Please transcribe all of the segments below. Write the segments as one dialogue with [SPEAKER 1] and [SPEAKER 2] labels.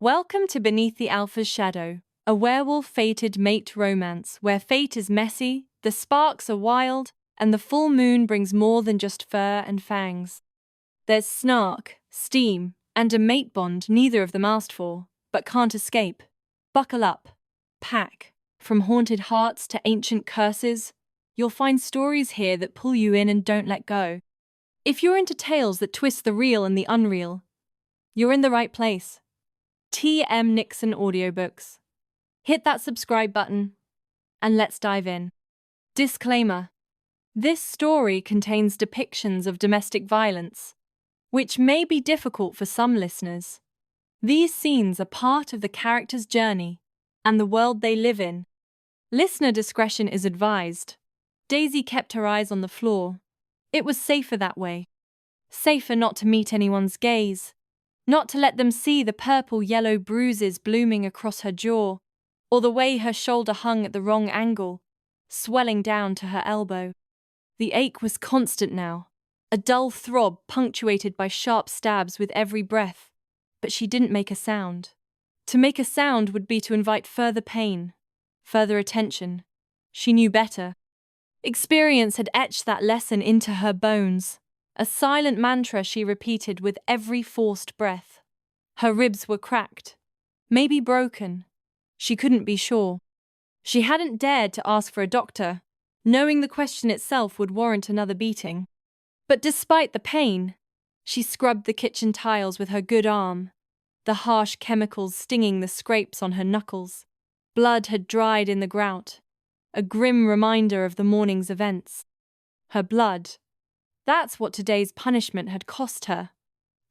[SPEAKER 1] Welcome to Beneath the Alpha's Shadow, a werewolf-fated mate romance where fate is messy, the sparks are wild, and the full moon brings more than just fur and fangs. There's snark, steam, and a mate bond neither of them asked for, but can't escape. Buckle up. Pack. From haunted hearts to ancient curses, you'll find stories here that pull you in and don't let go. If you're into tales that twist the real and the unreal, you're in the right place. Nyxen Audiobooks. Hit that subscribe button, and let's dive in. Disclaimer. This story contains depictions of domestic violence, which may be difficult for some listeners. These scenes are part of the character's journey and the world they live in. Listener discretion is advised. Daisy kept her eyes on the floor. It was safer that way. Safer not to meet anyone's gaze, not to let them see the purple-yellow bruises blooming across her jaw, or the way her shoulder hung at the wrong angle, swelling down to her elbow. The ache was constant now, a dull throb punctuated by sharp stabs with every breath, but she didn't make a sound. To make a sound would be to invite further pain, further attention. She knew better. Experience had etched that lesson into her bones, a silent mantra she repeated with every forced breath. Her ribs were cracked, maybe broken. She couldn't be sure. She hadn't dared to ask for a doctor, knowing the question itself would warrant another beating. But despite the pain, she scrubbed the kitchen tiles with her good arm, the harsh chemicals stinging the scrapes on her knuckles. Blood had dried in the grout, a grim reminder of the morning's events. Her blood. That's what today's punishment had cost her.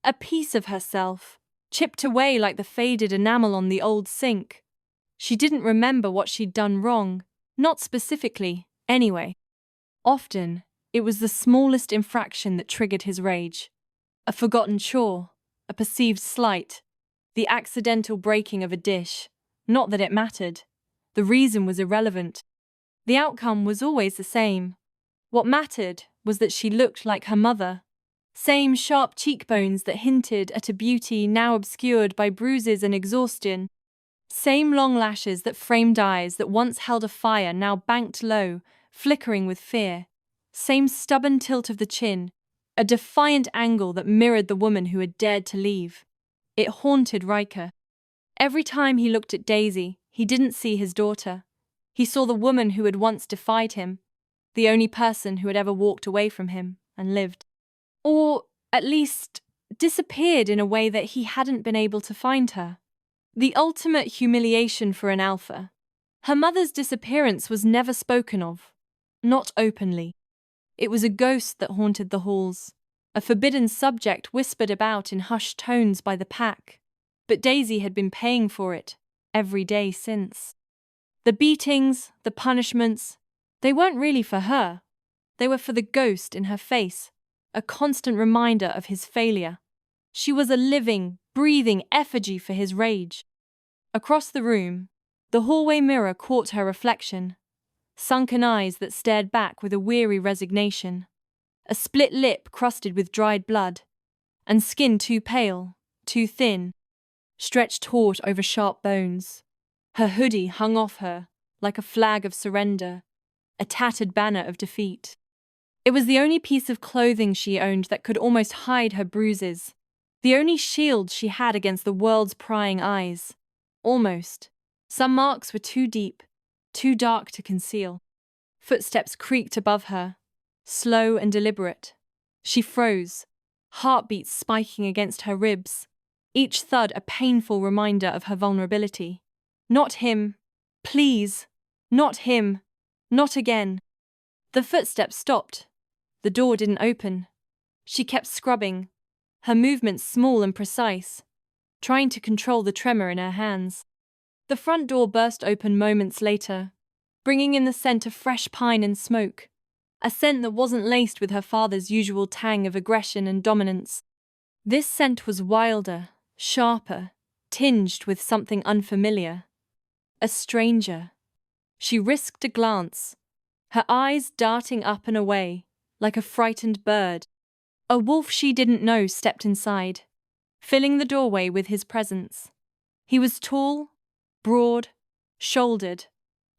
[SPEAKER 1] A piece of herself, chipped away like the faded enamel on the old sink. She didn't remember what she'd done wrong, not specifically, anyway. Often, it was the smallest infraction that triggered his rage. A forgotten chore, a perceived slight, the accidental breaking of a dish. Not that it mattered. The reason was irrelevant. The outcome was always the same. What mattered was that she looked like her mother. Same sharp cheekbones that hinted at a beauty now obscured by bruises and exhaustion. Same long lashes that framed eyes that once held a fire now banked low, flickering with fear. Same stubborn tilt of the chin, a defiant angle that mirrored the woman who had dared to leave. It haunted Riker. Every time he looked at Daisy, he didn't see his daughter. He saw the woman who had once defied him, the only person who had ever walked away from him and lived. Or, at least, disappeared in a way that he hadn't been able to find her. The ultimate humiliation for an alpha. Her mother's disappearance was never spoken of, not openly. It was a ghost that haunted the halls, a forbidden subject whispered about in hushed tones by the pack. But Daisy had been paying for it, every day since. The beatings, the punishments, they weren't really for her. They were for the ghost in her face, a constant reminder of his failure. She was a living, breathing effigy for his rage. Across the room, the hallway mirror caught her reflection, sunken eyes that stared back with a weary resignation, a split lip crusted with dried blood, and skin too pale, too thin, stretched taut over sharp bones. Her hoodie hung off her, like a flag of surrender, a tattered banner of defeat. It was the only piece of clothing she owned that could almost hide her bruises, the only shield she had against the world's prying eyes. Almost. Some marks were too deep, too dark to conceal. Footsteps creaked above her, slow and deliberate. She froze, heartbeats spiking against her ribs, each thud a painful reminder of her vulnerability. Not him. Please. Not him. Not again. The footsteps stopped. The door didn't open. She kept scrubbing, her movements small and precise, trying to control the tremor in her hands. The front door burst open moments later, bringing in the scent of fresh pine and smoke, a scent that wasn't laced with her father's usual tang of aggression and dominance. This scent was wilder, sharper, tinged with something unfamiliar. A stranger. She risked a glance, her eyes darting up and away, like a frightened bird. A wolf she didn't know stepped inside, filling the doorway with his presence. He was tall, broad, shouldered,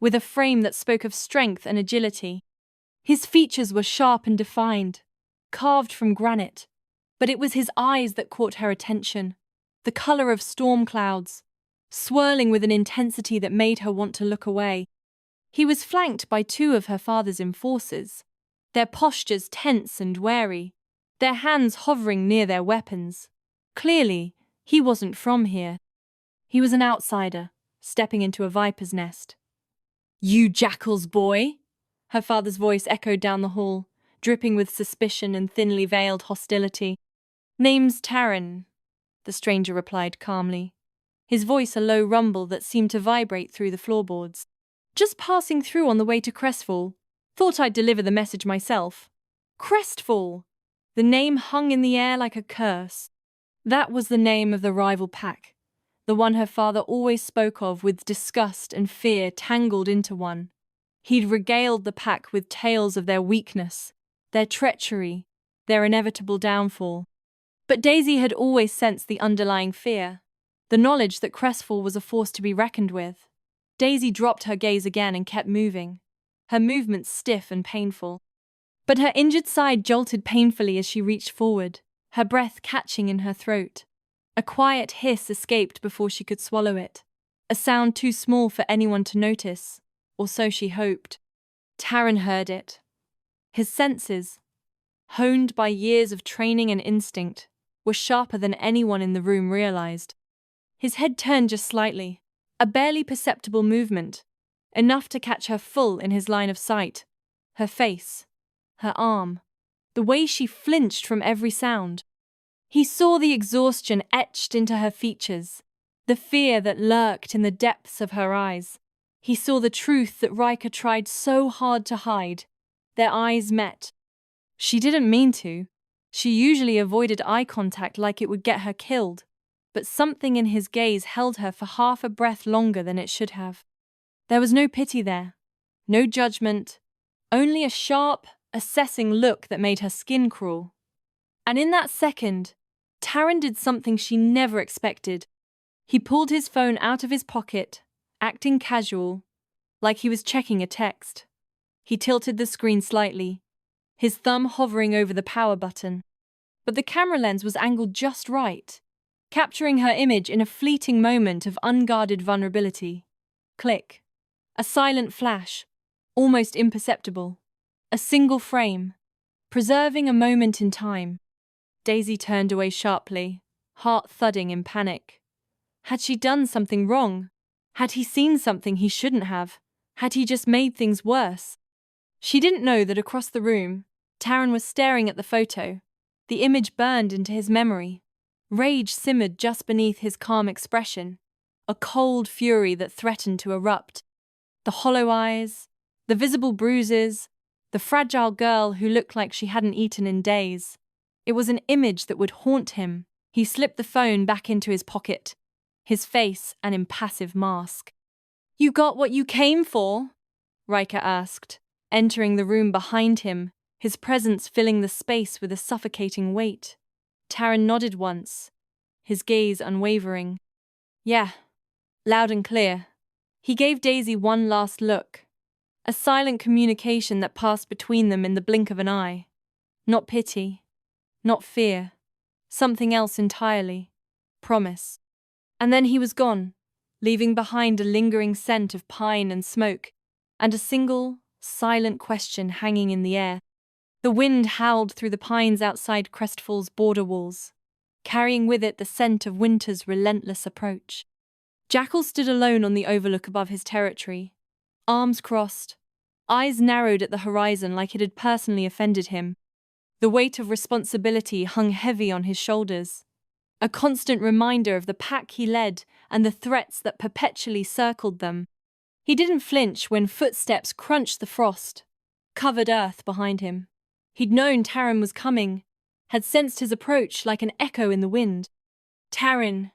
[SPEAKER 1] with a frame that spoke of strength and agility. His features were sharp and defined, carved from granite, but it was his eyes that caught her attention, the color of storm clouds, swirling with an intensity that made her want to look away. He was flanked by two of her father's enforcers, their postures tense and wary, their hands hovering near their weapons. Clearly, he wasn't from here. He was an outsider, stepping into a viper's nest. "You jackal's boy?" Her father's voice echoed down the hall, dripping with suspicion and thinly veiled hostility. "Name's Taryn," the stranger replied calmly, his voice a low rumble that seemed to vibrate through the floorboards. "Just passing through on the way to Crestfall. Thought I'd deliver the message myself." Crestfall! The name hung in the air like a curse. That was the name of the rival pack, the one her father always spoke of with disgust and fear tangled into one. He'd regaled the pack with tales of their weakness, their treachery, their inevitable downfall. But Daisy had always sensed the underlying fear, the knowledge that Crestfall was a force to be reckoned with. Daisy dropped her gaze again and kept moving, her movements stiff and painful. But her injured side jolted painfully as she reached forward, her breath catching in her throat. A quiet hiss escaped before she could swallow it, a sound too small for anyone to notice, or so she hoped. Taryn heard it. His senses, honed by years of training and instinct, were sharper than anyone in the room realized. His head turned just slightly, a barely perceptible movement, enough to catch her full in his line of sight. Her face, her arm, the way she flinched from every sound. He saw the exhaustion etched into her features, the fear that lurked in the depths of her eyes. He saw the truth that Riker tried so hard to hide. Their eyes met. She didn't mean to. She usually avoided eye contact like it would get her killed, but something in his gaze held her for half a breath longer than it should have. There was no pity there, no judgment, only a sharp, assessing look that made her skin crawl. And in that second, Taryn did something she never expected. He pulled his phone out of his pocket, acting casual, like he was checking a text. He tilted the screen slightly, his thumb hovering over the power button. But the camera lens was angled just right, capturing her image in a fleeting moment of unguarded vulnerability. Click. A silent flash, almost imperceptible. A single frame, preserving a moment in time. Daisy turned away sharply, heart thudding in panic. Had she done something wrong? Had he seen something he shouldn't have? Had he just made things worse? She didn't know that across the room, Taryn was staring at the photo. The image burned into his memory. Rage simmered just beneath his calm expression, a cold fury that threatened to erupt. The hollow eyes, the visible bruises, the fragile girl who looked like she hadn't eaten in days. It was an image that would haunt him. He slipped the phone back into his pocket, his face an impassive mask. "You got what you came for?" Riker asked, entering the room behind him, his presence filling the space with a suffocating weight. Taryn nodded once, his gaze unwavering. "Yeah, loud and clear." He gave Daisy one last look, a silent communication that passed between them in the blink of an eye. Not pity, not fear, something else entirely. Promise. And then he was gone, leaving behind a lingering scent of pine and smoke, and a single, silent question hanging in the air. The wind howled through the pines outside Crestfall's border walls, carrying with it the scent of winter's relentless approach. Jackal stood alone on the overlook above his territory, arms crossed, eyes narrowed at the horizon like it had personally offended him. The weight of responsibility hung heavy on his shoulders, a constant reminder of the pack he led and the threats that perpetually circled them. He didn't flinch when footsteps crunched the frost, covered earth behind him. He'd known Taryn was coming, had sensed his approach like an echo in the wind. "Taryn,"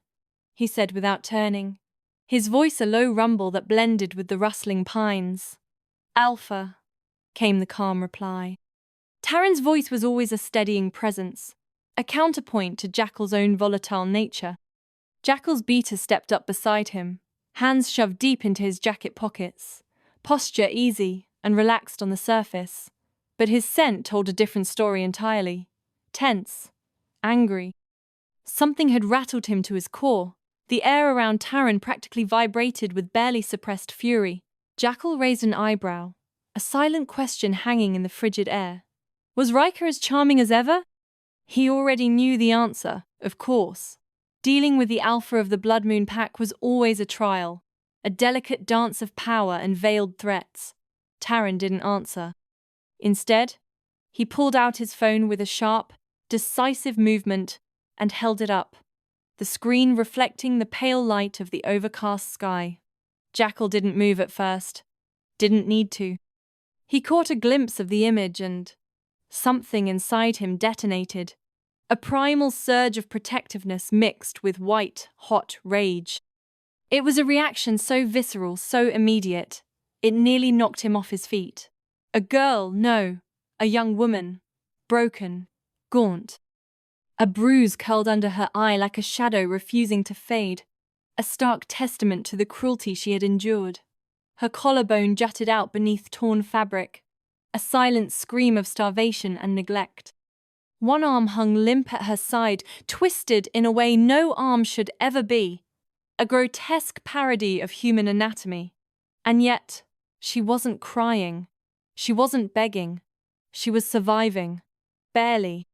[SPEAKER 1] he said without turning, his voice a low rumble that blended with the rustling pines. "Alpha," came the calm reply. Taryn's voice was always a steadying presence, a counterpoint to Jackal's own volatile nature. Jackal's beater stepped up beside him, hands shoved deep into his jacket pockets, posture easy and relaxed on the surface. But his scent told a different story entirely. Tense, angry. Something had rattled him to his core. The air around Taran practically vibrated with barely suppressed fury. Jackal raised an eyebrow, a silent question hanging in the frigid air. Was Riker as charming as ever? He already knew the answer, of course. Dealing with the alpha of the Blood Moon Pack was always a trial, a delicate dance of power and veiled threats. Taran didn't answer. Instead, he pulled out his phone with a sharp, decisive movement and held it up, the screen reflecting the pale light of the overcast sky. Jackal didn't move at first. Didn't need to. He caught a glimpse of the image and something inside him detonated. A primal surge of protectiveness mixed with white, hot rage. It was a reaction so visceral, so immediate, it nearly knocked him off his feet. A girl, no, a young woman, broken, gaunt. A bruise curled under her eye like a shadow refusing to fade, a stark testament to the cruelty she had endured. Her collarbone jutted out beneath torn fabric, a silent scream of starvation and neglect. One arm hung limp at her side, twisted in a way no arm should ever be, a grotesque parody of human anatomy. And yet, she wasn't crying. She wasn't begging. She was surviving. Barely.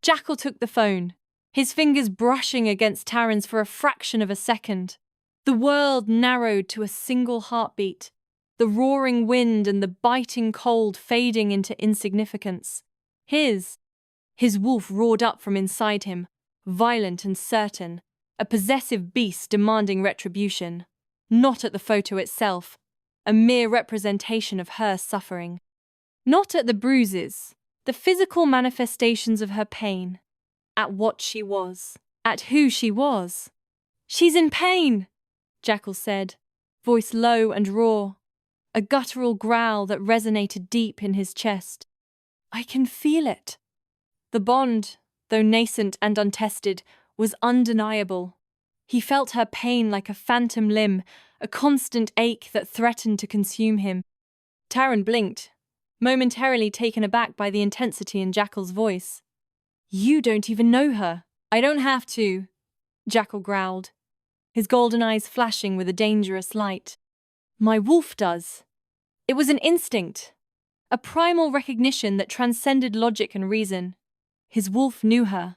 [SPEAKER 1] Jackal took the phone, his fingers brushing against Taran's for a fraction of a second. The world narrowed to a single heartbeat, the roaring wind and the biting cold fading into insignificance. His wolf roared up from inside him, violent and certain, a possessive beast demanding retribution. Not at the photo itself, a mere representation of her suffering. Not at the bruises, the physical manifestations of her pain. At what she was, at who she was. "She's in pain," Jackal said, voice low and raw, a guttural growl that resonated deep in his chest. "I can feel it." The bond, though nascent and untested, was undeniable. He felt her pain like a phantom limb, a constant ache that threatened to consume him. Taran blinked, momentarily taken aback by the intensity in Jackal's voice. "You don't even know her." "I don't have to," Jackal growled, his golden eyes flashing with a dangerous light. "My wolf does." It was an instinct, a primal recognition that transcended logic and reason. His wolf knew her,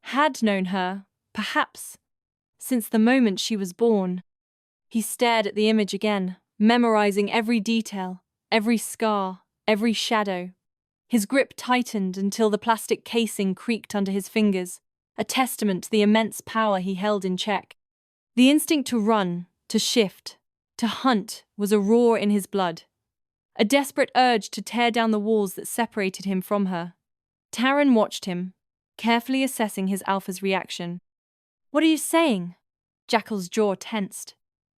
[SPEAKER 1] had known her, perhaps, since the moment she was born. He stared at the image again, memorizing every detail, every scar, every shadow. His grip tightened until the plastic casing creaked under his fingers, a testament to the immense power he held in check. The instinct to run, to shift, to hunt was a roar in his blood, a desperate urge to tear down the walls that separated him from her. Taran watched him, carefully assessing his alpha's reaction. "What are you saying?" Jackal's jaw tensed,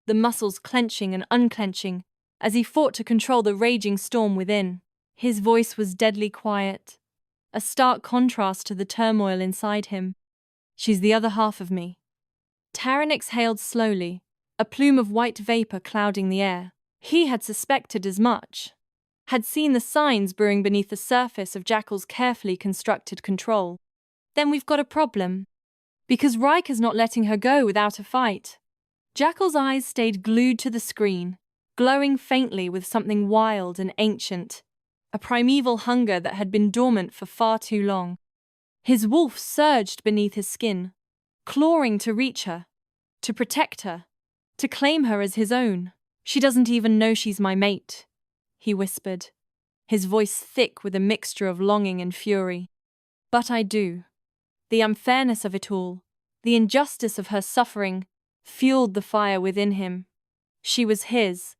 [SPEAKER 1] the muscles clenching and unclenching as he fought to control the raging storm within. His voice was deadly quiet, a stark contrast to the turmoil inside him. "She's the other half of me." Taran exhaled slowly, a plume of white vapor clouding the air. He had suspected as much, had seen the signs brewing beneath the surface of Jackal's carefully constructed control. "Then we've got a problem. Because Riker's not letting her go without a fight." Jackal's eyes stayed glued to the screen, glowing faintly with something wild and ancient, a primeval hunger that had been dormant for far too long. His wolf surged beneath his skin, clawing to reach her, to protect her, to claim her as his own. "She doesn't even know she's my mate," he whispered, his voice thick with a mixture of longing and fury. "But I do." The unfairness of it all, the injustice of her suffering, fueled the fire within him. She was his,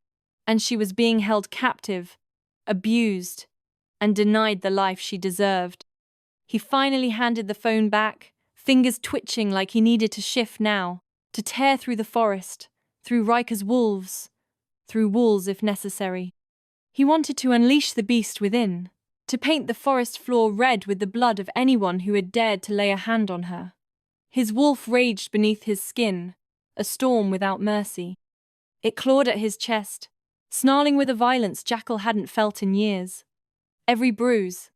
[SPEAKER 1] and she was being held captive, abused, and denied the life she deserved. He finally handed the phone back, fingers twitching like he needed to shift now, to tear through the forest, through Riker's wolves, through walls if necessary. He wanted to unleash the beast within, to paint the forest floor red with the blood of anyone who had dared to lay a hand on her. His wolf raged beneath his skin, a storm without mercy. It clawed at his chest, snarling with a violence Jackal hadn't felt in years. Every bruise,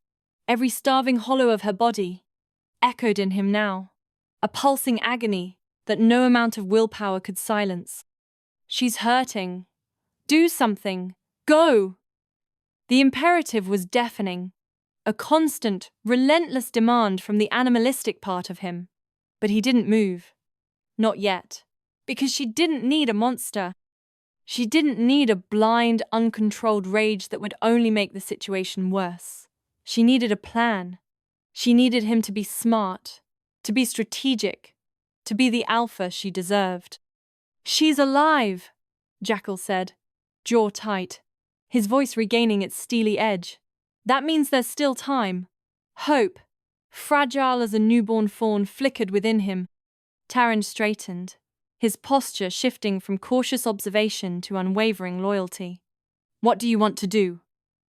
[SPEAKER 1] every starving hollow of her body, echoed in him now, a pulsing agony that no amount of willpower could silence. "She's hurting. Do something. Go!" The imperative was deafening, a constant, relentless demand from the animalistic part of him. But he didn't move. Not yet. Because she didn't need a monster. She didn't need a blind, uncontrolled rage that would only make the situation worse. She needed a plan. She needed him to be smart, to be strategic, to be the alpha she deserved. "She's alive," Jackal said, jaw tight, his voice regaining its steely edge. "That means there's still time. Hope, fragile as a newborn fawn, flickered within him." Taran straightened, his posture shifting from cautious observation to unwavering loyalty. "What do you want to do?"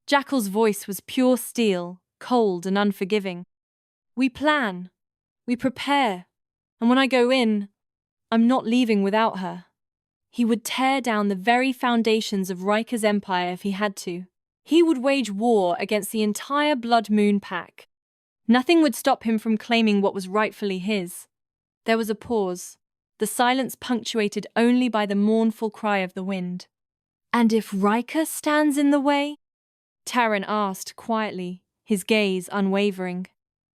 [SPEAKER 1] Jackal's voice was pure steel, cold and unforgiving. "We plan. We prepare. And when I go in, I'm not leaving without her." He would tear down the very foundations of Riker's empire if he had to. He would wage war against the entire Blood Moon pack. Nothing would stop him from claiming what was rightfully his. There was a pause, the silence punctuated only by the mournful cry of the wind. "And if Riker stands in the way?" Taran asked quietly, his gaze unwavering.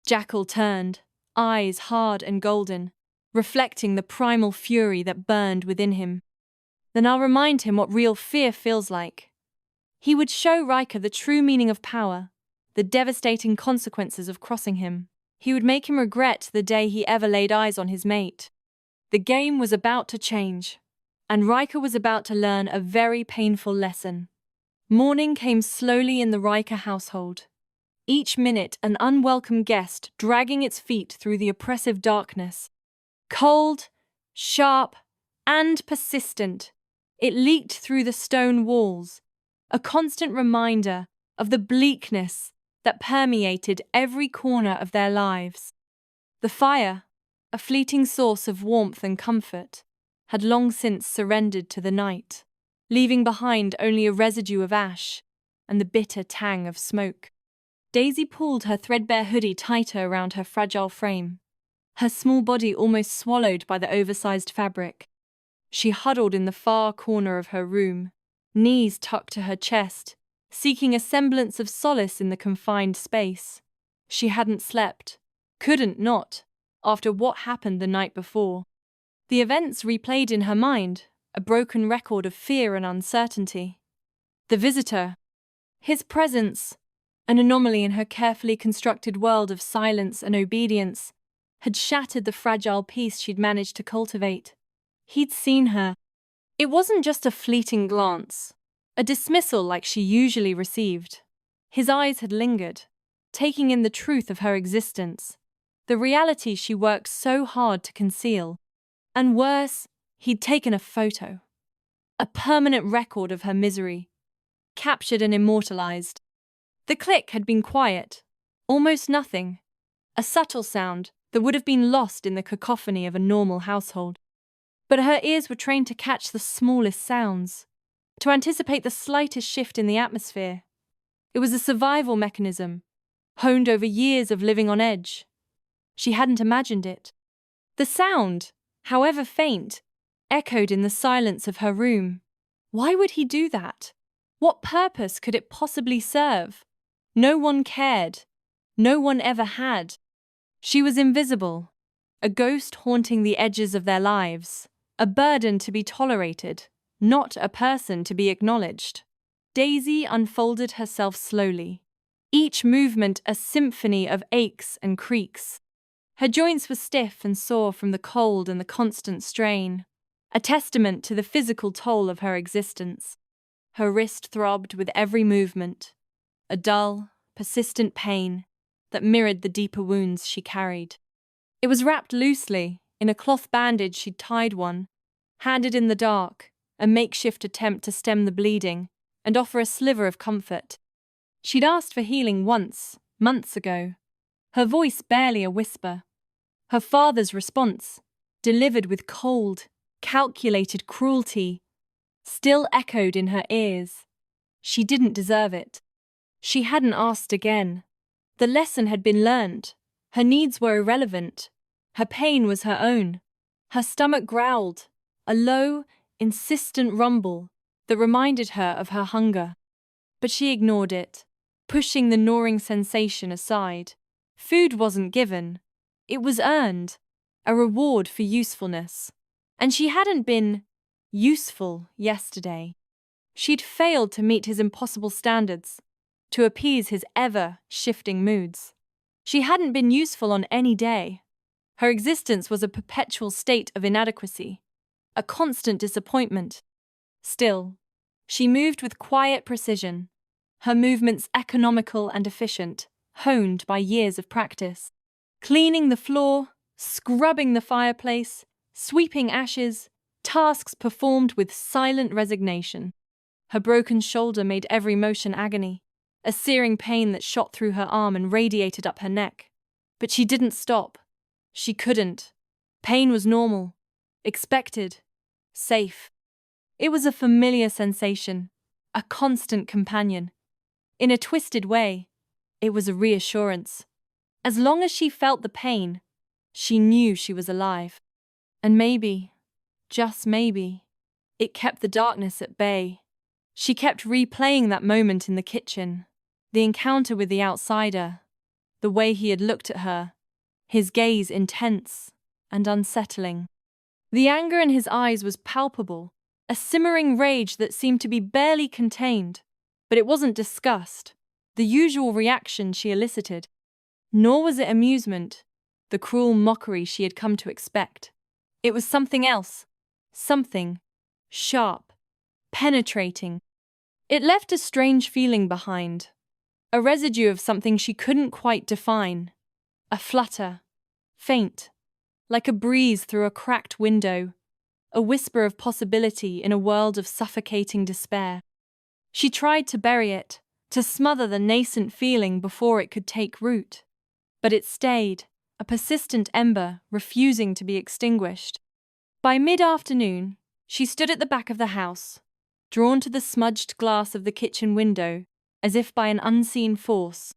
[SPEAKER 1] Jackal turned, eyes hard and golden, reflecting the primal fury that burned within him. "Then I'll remind him what real fear feels like." He would show Riker the true meaning of power, the devastating consequences of crossing him. He would make him regret the day he ever laid eyes on his mate. The game was about to change, and Riker was about to learn a very painful lesson. Morning came slowly in the Riker household, each minute an unwelcome guest dragging its feet through the oppressive darkness. Cold, sharp, and persistent, it leaked through the stone walls, a constant reminder of the bleakness that permeated every corner of their lives. The fire, a fleeting source of warmth and comfort, had long since surrendered to the night, leaving behind only a residue of ash and the bitter tang of smoke. Daisy pulled her threadbare hoodie tighter around her fragile frame, her small body almost swallowed by the oversized fabric. She huddled in the far corner of her room, knees tucked to her chest, seeking a semblance of solace in the confined space. She hadn't slept, couldn't not, after what happened the night before. The events replayed in her mind, a broken record of fear and uncertainty. The visitor, his presence, an anomaly in her carefully constructed world of silence and obedience, had shattered the fragile peace she'd managed to cultivate. He'd seen her. It wasn't just a fleeting glance, a dismissal like she usually received. His eyes had lingered, taking in the truth of her existence, the reality she worked so hard to conceal. And worse, he'd taken a photo, a permanent record of her misery, captured and immortalized. The click had been quiet, almost nothing, a subtle sound that would have been lost in the cacophony of a normal household. But her ears were trained to catch the smallest sounds, to anticipate the slightest shift in the atmosphere. It was a survival mechanism, honed over years of living on edge. She hadn't imagined it. The sound, however faint, echoed in the silence of her room. Why would he do that? What purpose could it possibly serve? No one cared. No one ever had. She was invisible, a ghost haunting the edges of their lives, a burden to be tolerated, not a person to be acknowledged. Daisy unfolded herself slowly, each movement a symphony of aches and creaks. Her joints were stiff and sore from the cold and the constant strain, a testament to the physical toll of her existence. Her wrist throbbed with every movement, a dull, persistent pain that mirrored the deeper wounds she carried. It was wrapped loosely in a cloth bandage she'd tied one, handed in the dark, a makeshift attempt to stem the bleeding and offer a sliver of comfort. She'd asked for healing once, months ago, her voice barely a whisper. Her father's response, delivered with cold, calculated cruelty, still echoed in her ears. She didn't deserve it. She hadn't asked again. The lesson had been learned. Her needs were irrelevant. Her pain was her own. Her stomach growled, a low, insistent rumble that reminded her of her hunger. But she ignored it, pushing the gnawing sensation aside. Food wasn't given. It was earned, a reward for usefulness. And she hadn't been useful yesterday. She'd failed to meet his impossible standards, to appease his ever-shifting moods. She hadn't been useful on any day. Her existence was a perpetual state of inadequacy, a constant disappointment. Still, she moved with quiet precision, her movements economical and efficient, honed by years of practice. Cleaning the floor, scrubbing the fireplace, sweeping ashes, tasks performed with silent resignation. Her broken shoulder made every motion agony, a searing pain that shot through her arm and radiated up her neck. But she didn't stop. She couldn't. Pain was normal, expected, safe. It was a familiar sensation, a constant companion. In a twisted way, it was a reassurance. As long as she felt the pain, she knew she was alive. And maybe, just maybe, it kept the darkness at bay. She kept replaying that moment in the kitchen, the encounter with the outsider, the way he had looked at her, his gaze intense and unsettling. The anger in his eyes was palpable, a simmering rage that seemed to be barely contained, but it wasn't disgust, the usual reaction she elicited. Nor was it amusement, the cruel mockery she had come to expect. It was something else, something sharp, penetrating. It left a strange feeling behind, a residue of something she couldn't quite define, a flutter, faint, like a breeze through a cracked window, a whisper of possibility in a world of suffocating despair. She tried to bury it, to smother the nascent feeling before it could take root. But it stayed, a persistent ember refusing to be extinguished. By mid-afternoon, she stood at the back of the house, drawn to the smudged glass of the kitchen window, as if by an unseen force.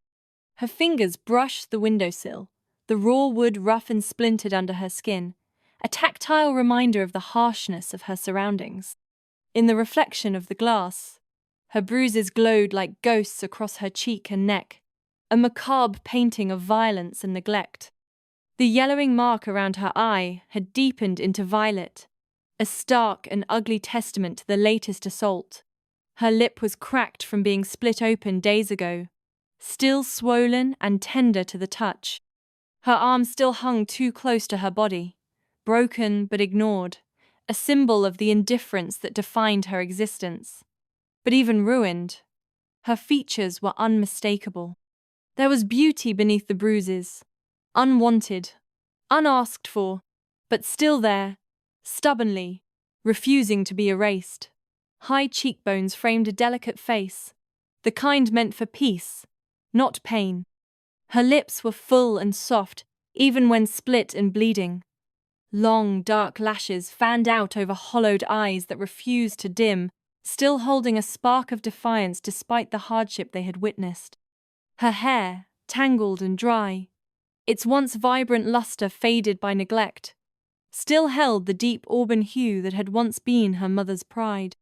[SPEAKER 1] Her fingers brushed the windowsill, the raw wood rough and splintered under her skin, a tactile reminder of the harshness of her surroundings. In the reflection of the glass, her bruises glowed like ghosts across her cheek and neck, a macabre painting of violence and neglect. The yellowing mark around her eye had deepened into violet, a stark and ugly testament to the latest assault. Her lip was cracked from being split open days ago, still swollen and tender to the touch. Her arm still hung too close to her body, broken but ignored, a symbol of the indifference that defined her existence. But even ruined, her features were unmistakable. There was beauty beneath the bruises, unwanted, unasked for, but still there, stubbornly, refusing to be erased. High cheekbones framed a delicate face, the kind meant for peace, not pain. Her lips were full and soft, even when split and bleeding. Long, dark lashes fanned out over hollowed eyes that refused to dim, still holding a spark of defiance despite the hardship they had witnessed. Her hair, tangled and dry, its once vibrant luster faded by neglect, still held the deep auburn hue that had once been her mother's pride.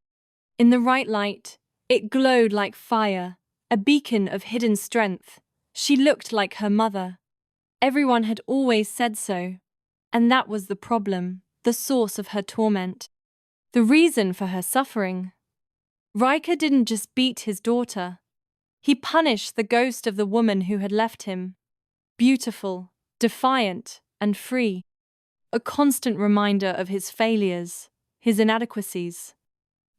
[SPEAKER 1] In the right light, it glowed like fire, a beacon of hidden strength. She looked like her mother. Everyone had always said so, and that was the problem, the source of her torment, the reason for her suffering. Riker didn't just beat his daughter. He punished the ghost of the woman who had left him, beautiful, defiant, and free. A constant reminder of his failures, his inadequacies.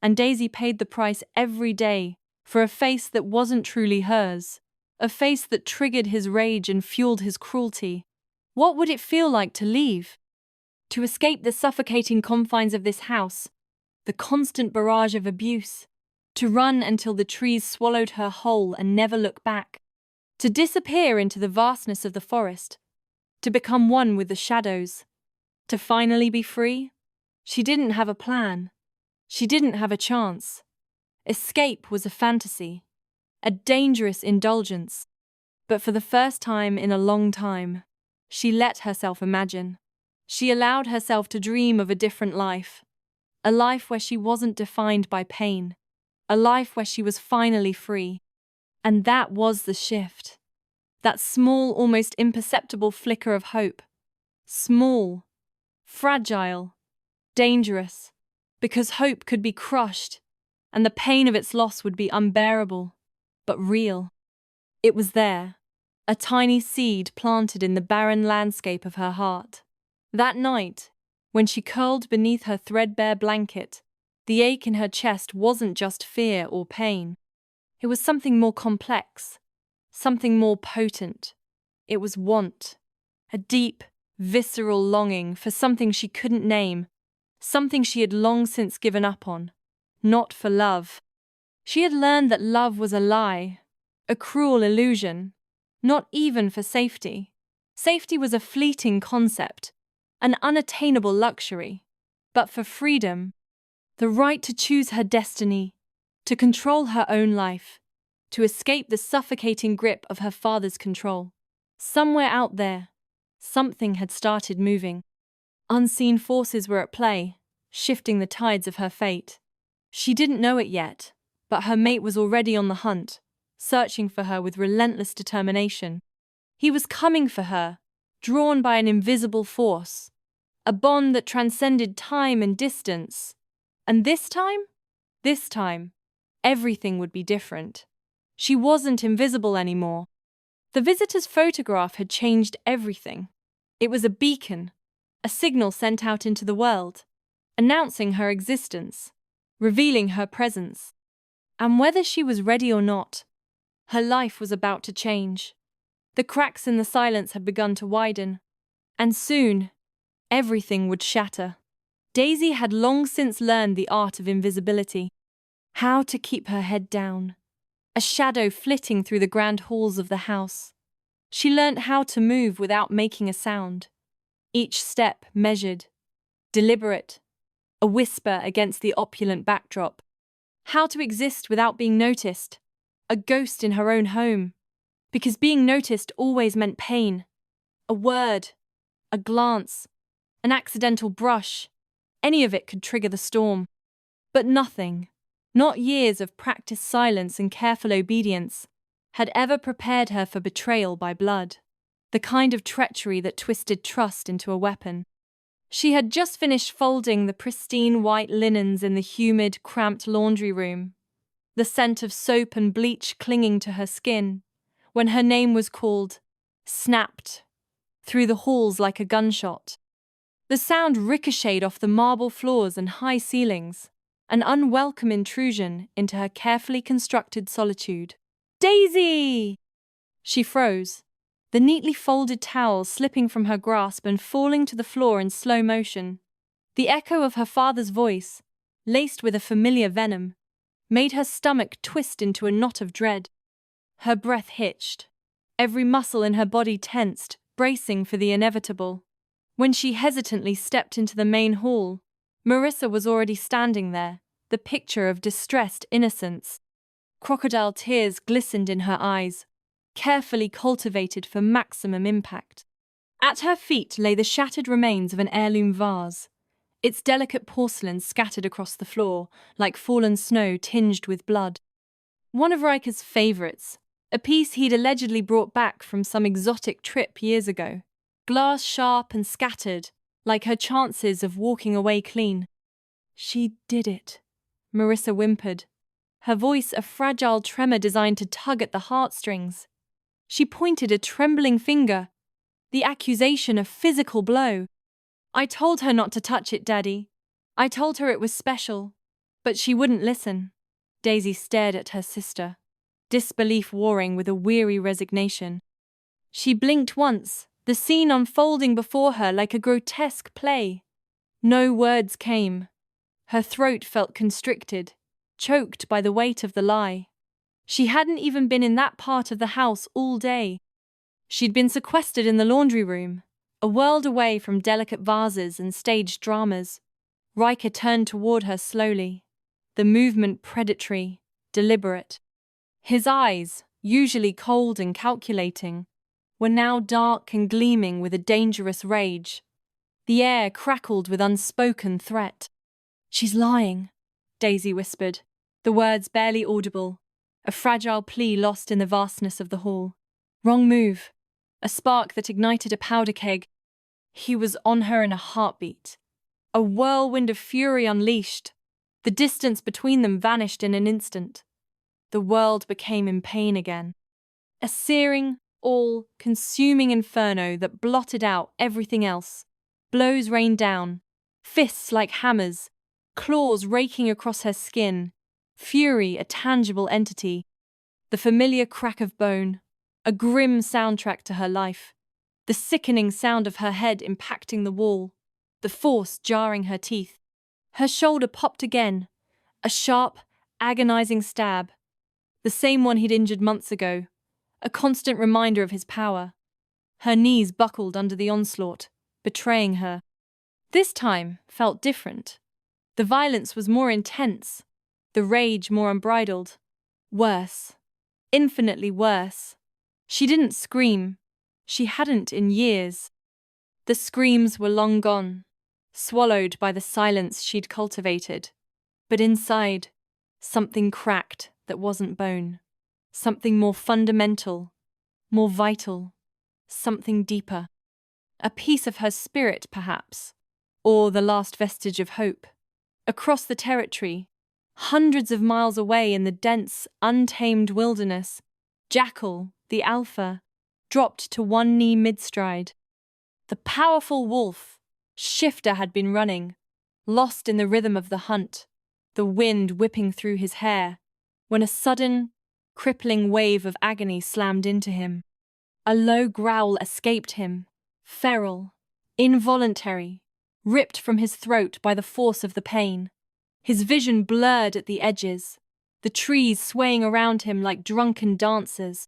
[SPEAKER 1] And Daisy paid the price every day for a face that wasn't truly hers, a face that triggered his rage and fueled his cruelty. What would it feel like to leave? To escape the suffocating confines of this house, the constant barrage of abuse, to run until the trees swallowed her whole and never look back, to disappear into the vastness of the forest, to become one with the shadows, to finally be free. She didn't have a plan. She didn't have a chance. Escape was a fantasy, a dangerous indulgence. But for the first time in a long time, she let herself imagine. She allowed herself to dream of a different life. A life where she wasn't defined by pain. A life where she was finally free. And that was the shift. That small, almost imperceptible flicker of hope. Small, fragile, dangerous. Because hope could be crushed, and the pain of its loss would be unbearable, but real. It was there, a tiny seed planted in the barren landscape of her heart. That night, when she curled beneath her threadbare blanket, the ache in her chest wasn't just fear or pain. It was something more complex, something more potent. It was want, a deep, visceral longing for something she couldn't name, something she had long since given up on. Not for love. She had learned that love was a lie, a cruel illusion, not even for safety. Safety was a fleeting concept, an unattainable luxury. But for freedom, the right to choose her destiny, to control her own life, to escape the suffocating grip of her father's control. Somewhere out there, something had started moving. Unseen forces were at play, shifting the tides of her fate. She didn't know it yet, but her mate was already on the hunt, searching for her with relentless determination. He was coming for her, drawn by an invisible force, a bond that transcended time and distance. And this time, everything would be different. She wasn't invisible anymore. The visitor's photograph had changed everything. It was a beacon, a signal sent out into the world, announcing her existence, revealing her presence. And whether she was ready or not, her life was about to change. The cracks in the silence had begun to widen, and soon, everything would shatter. Daisy had long since learned the art of invisibility, how to keep her head down, a shadow flitting through the grand halls of the house. She learnt how to move without making a sound, each step measured, deliberate, a whisper against the opulent backdrop. How to exist without being noticed, a ghost in her own home, because being noticed always meant pain. A word, a glance, an accidental brush, any of it could trigger the storm. But nothing, not years of practiced silence and careful obedience, had ever prepared her for betrayal by blood, the kind of treachery that twisted trust into a weapon. She had just finished folding the pristine white linens in the humid, cramped laundry room, the scent of soap and bleach clinging to her skin, when her name was called, snapped, through the halls like a gunshot. The sound ricocheted off the marble floors and high ceilings, an unwelcome intrusion into her carefully constructed solitude. "Daisy!" She froze, the neatly folded towel slipping from her grasp and falling to the floor in slow motion. The echo of her father's voice, laced with a familiar venom, made her stomach twist into a knot of dread. Her breath hitched, every muscle in her body tensed, bracing for the inevitable. When she hesitantly stepped into the main hall, Marissa was already standing there, the picture of distressed innocence. Crocodile tears glistened in her eyes, carefully cultivated for maximum impact. At her feet lay the shattered remains of an heirloom vase, its delicate porcelain scattered across the floor like fallen snow tinged with blood. One of Riker's favorites, a piece he'd allegedly brought back from some exotic trip years ago, glass sharp and scattered, like her chances of walking away clean. "She did it," Marissa whimpered, her voice a fragile tremor designed to tug at the heartstrings. She pointed a trembling finger, the accusation a physical blow. "I told her not to touch it, Daddy. I told her it was special, but she wouldn't listen." Daisy stared at her sister, disbelief warring with a weary resignation. She blinked once, the scene unfolding before her like a grotesque play. No words came. Her throat felt constricted, choked by the weight of the lie. She hadn't even been in that part of the house all day. She'd been sequestered in the laundry room, A world away from delicate vases and staged dramas, Riker turned toward her slowly, the movement predatory, deliberate. His eyes, usually cold and calculating, were now dark and gleaming with a dangerous rage. The air crackled with unspoken threat. "She's lying," Daisy whispered, the words barely audible, a fragile plea lost in the vastness of the hall. Wrong move. A spark that ignited a powder keg. He was on her in a heartbeat. A whirlwind of fury unleashed. The distance between them vanished in an instant. The world became in pain again. A searing, all-consuming inferno that blotted out everything else. Blows rained down, fists like hammers, claws raking across her skin, fury a tangible entity, the familiar crack of bone, a grim soundtrack to her life, the sickening sound of her head impacting the wall, the force jarring her teeth. Her shoulder popped again, a sharp, agonizing stab, the same one he'd injured months ago, a constant reminder of his power. Her knees buckled under the onslaught, betraying her. This time felt different. The violence was more intense, the rage more unbridled. Worse. Infinitely worse. She didn't scream. She hadn't in years. The screams were long gone, swallowed by the silence she'd cultivated. But inside, something cracked that wasn't bone. Something more fundamental, more vital, something deeper. A piece of her spirit, perhaps, or the last vestige of hope. Across the territory, hundreds of miles away in the dense, untamed wilderness, Jackal, the alpha, dropped to one knee mid-stride. The powerful wolf, Shifter, had been running, lost in the rhythm of the hunt, the wind whipping through his hair, when a sudden, crippling wave of agony slammed into him. A low growl escaped him, feral, involuntary, ripped from his throat by the force of the pain. His vision blurred at the edges, the trees swaying around him like drunken dancers.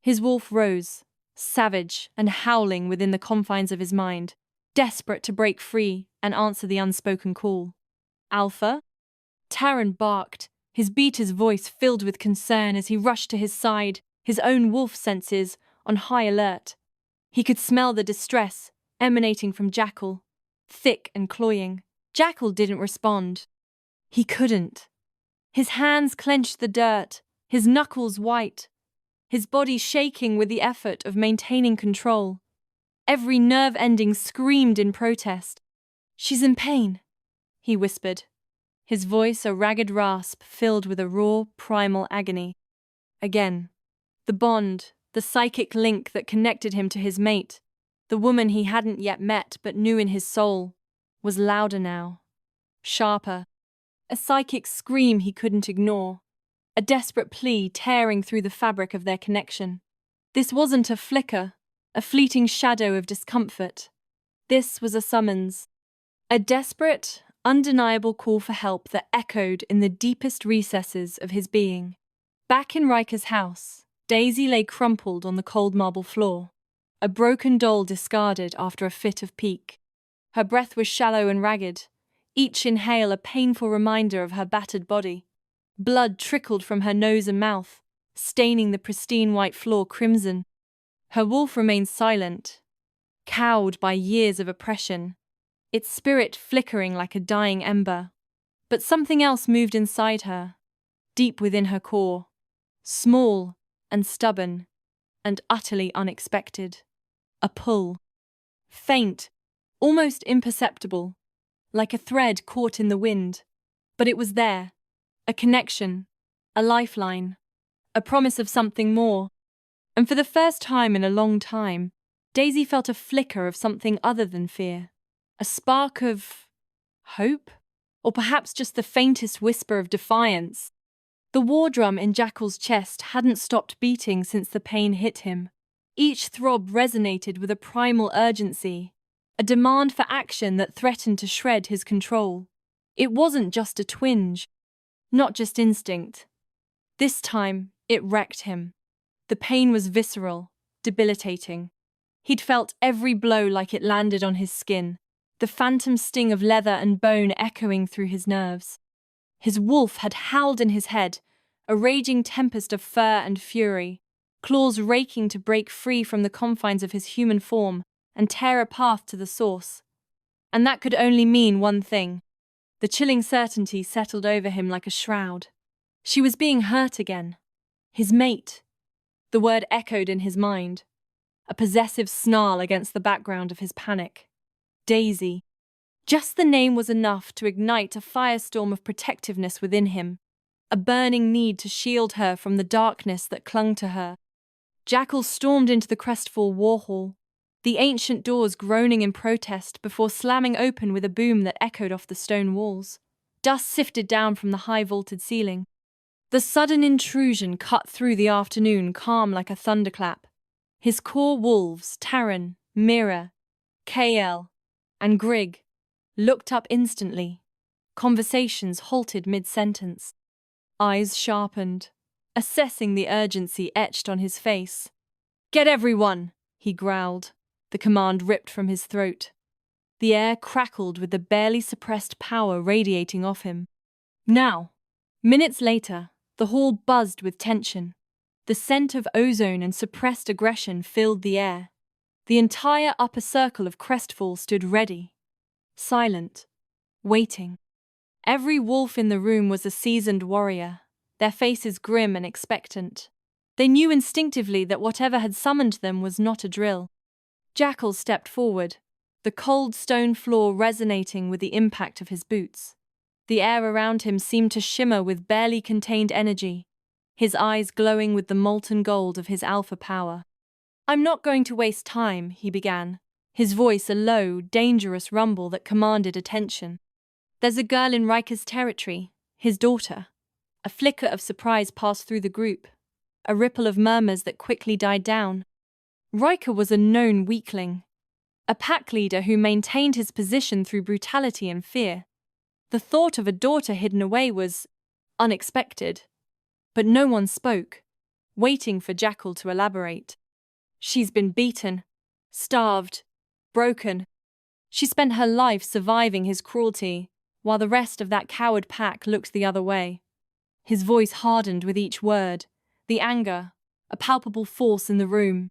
[SPEAKER 1] His wolf rose, savage and howling within the confines of his mind, desperate to break free and answer the unspoken call. "Alpha?" Taran barked, his beater's voice filled with concern as he rushed to his side, his own wolf senses on high alert. He could smell the distress emanating from Jackal, thick and cloying. Jackal didn't respond. He couldn't. His hands clenched the dirt, his knuckles white, his body shaking with the effort of maintaining control. Every nerve ending screamed in protest. "She's in pain," he whispered, his voice a ragged rasp filled with a raw, primal agony. Again, the bond, the psychic link that connected him to his mate, the woman he hadn't yet met but knew in his soul, was louder now, sharper. A psychic scream he couldn't ignore, a desperate plea tearing through the fabric of their connection. This wasn't a flicker, a fleeting shadow of discomfort. This was a summons, a desperate, undeniable call for help that echoed in the deepest recesses of his being. Back in Riker's house, Daisy lay crumpled on the cold marble floor, a broken doll discarded after a fit of pique. Her breath was shallow and ragged, each inhale a painful reminder of her battered body. Blood trickled from her nose and mouth, staining the pristine white floor crimson. Her wolf remained silent, cowed by years of oppression, its spirit flickering like a dying ember. But something else moved inside her, deep within her core, small and stubborn, and utterly unexpected. A pull. Faint, almost imperceptible, like a thread caught in the wind. But it was there, a connection, a lifeline, a promise of something more. And for the first time in a long time, Daisy felt a flicker of something other than fear. A spark of hope? Or perhaps just the faintest whisper of defiance. The war drum in Jackal's chest hadn't stopped beating since the pain hit him. Each throb resonated with a primal urgency, a demand for action that threatened to shred his control. It wasn't just a twinge, not just instinct. This time, it wrecked him. The pain was visceral, debilitating. He'd felt every blow like it landed on his skin, the phantom sting of leather and bone echoing through his nerves. His wolf had howled in his head, a raging tempest of fur and fury, claws raking to break free from the confines of his human form and tear a path to the source. And that could only mean one thing. The chilling certainty settled over him like a shroud. She was being hurt again. His mate. The word echoed in his mind, a possessive snarl against the background of his panic. Daisy. Just the name was enough to ignite a firestorm of protectiveness within him, a burning need to shield her from the darkness that clung to her. Jackal stormed into the crestfall war hall, the ancient doors groaning in protest before slamming open with a boom that echoed off the stone walls. Dust sifted down from the high-vaulted ceiling. The sudden intrusion cut through the afternoon calm like a thunderclap. His core wolves, Taran, Mira, KL, and Grig, looked up instantly. Conversations halted mid-sentence. Eyes sharpened, assessing the urgency etched on his face. "Get everyone!" he growled, the command ripped from his throat. The air crackled with the barely suppressed power radiating off him. Now, minutes later, the hall buzzed with tension. The scent of ozone and suppressed aggression filled the air. The entire upper circle of Crestfall stood ready, silent, waiting. Every wolf in the room was a seasoned warrior, their faces grim and expectant. They knew instinctively that whatever had summoned them was not a drill. Jackal stepped forward, the cold stone floor resonating with the impact of his boots. The air around him seemed to shimmer with barely contained energy, his eyes glowing with the molten gold of his alpha power. "I'm not going to waste time," he began, his voice a low, dangerous rumble that commanded attention. "There's a girl in Riker's territory, his daughter." A flicker of surprise passed through the group, a ripple of murmurs that quickly died down. Riker was a known weakling, a pack leader who maintained his position through brutality and fear. The thought of a daughter hidden away was unexpected, but no one spoke, waiting for Jackal to elaborate. "She's been beaten, starved, broken. She spent her life surviving his cruelty, while the rest of that coward pack looked the other way." His voice hardened with each word, the anger, a palpable force in the room.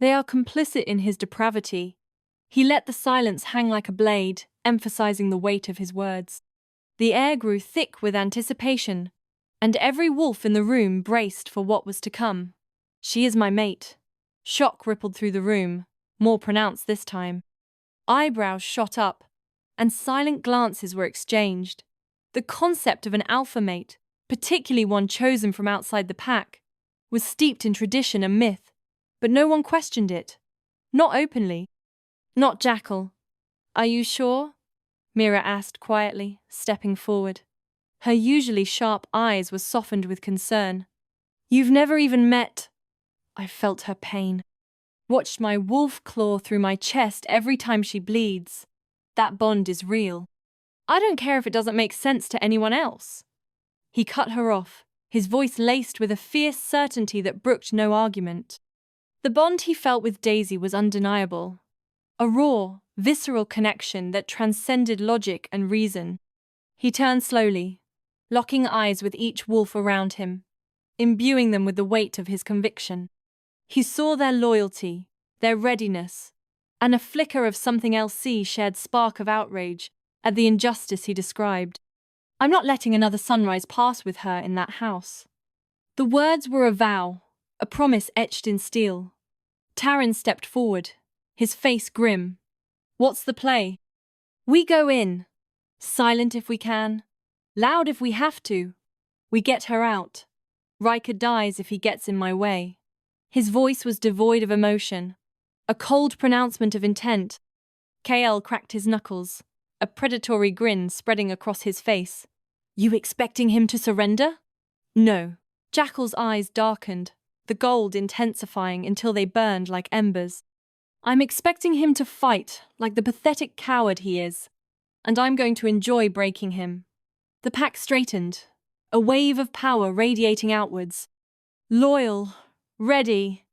[SPEAKER 1] "They are complicit in his depravity." He let the silence hang like a blade, emphasizing the weight of his words. The air grew thick with anticipation, and every wolf in the room braced for what was to come. "She is my mate." Shock rippled through the room, more pronounced this time. Eyebrows shot up, and silent glances were exchanged. The concept of an alpha mate, particularly one chosen from outside the pack, was steeped in tradition and myth, but no one questioned it. Not openly. Not Jackal. "Are you sure?" Mira asked quietly, stepping forward. Her usually sharp eyes were softened with concern. "You've never even met—" I felt her pain. "Watched my wolf claw through my chest every time she bleeds. That bond is real. I don't care if it doesn't make sense to anyone else." He cut her off, his voice laced with a fierce certainty that brooked no argument. The bond he felt with Daisy was undeniable. A raw, visceral connection that transcended logic and reason. He turned slowly, locking eyes with each wolf around him, imbuing them with the weight of his conviction. He saw their loyalty, their readiness, and a flicker of something else shared spark of outrage at the injustice he described. "I'm not letting another sunrise pass with her in that house." The words were a vow, a promise etched in steel. Taran stepped forward, his face grim. "What's the play?" "We go in. Silent if we can. Loud if we have to. We get her out. Riker dies if he gets in my way." His voice was devoid of emotion, a cold pronouncement of intent. KL cracked his knuckles, a predatory grin spreading across his face. "You expecting him to surrender?" "No." Jackal's eyes darkened, the gold intensifying until they burned like embers. "I'm expecting him to fight like the pathetic coward he is, and I'm going to enjoy breaking him." The pack straightened, a wave of power radiating outwards. Loyal, ready,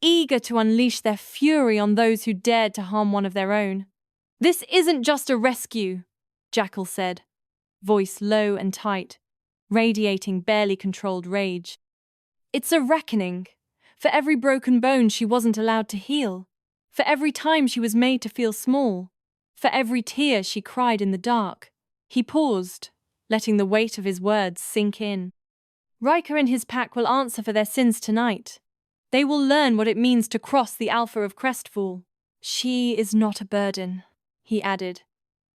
[SPEAKER 1] eager to unleash their fury on those who dared to harm one of their own. "This isn't just a rescue," Jackal said, voice low and tight, radiating barely controlled rage. "It's a reckoning. For every broken bone she wasn't allowed to heal. For every time she was made to feel small. For every tear she cried in the dark." He paused, letting the weight of his words sink in. "Riker and his pack will answer for their sins tonight. They will learn what it means to cross the Alpha of Crestfall. She is not a burden," he added,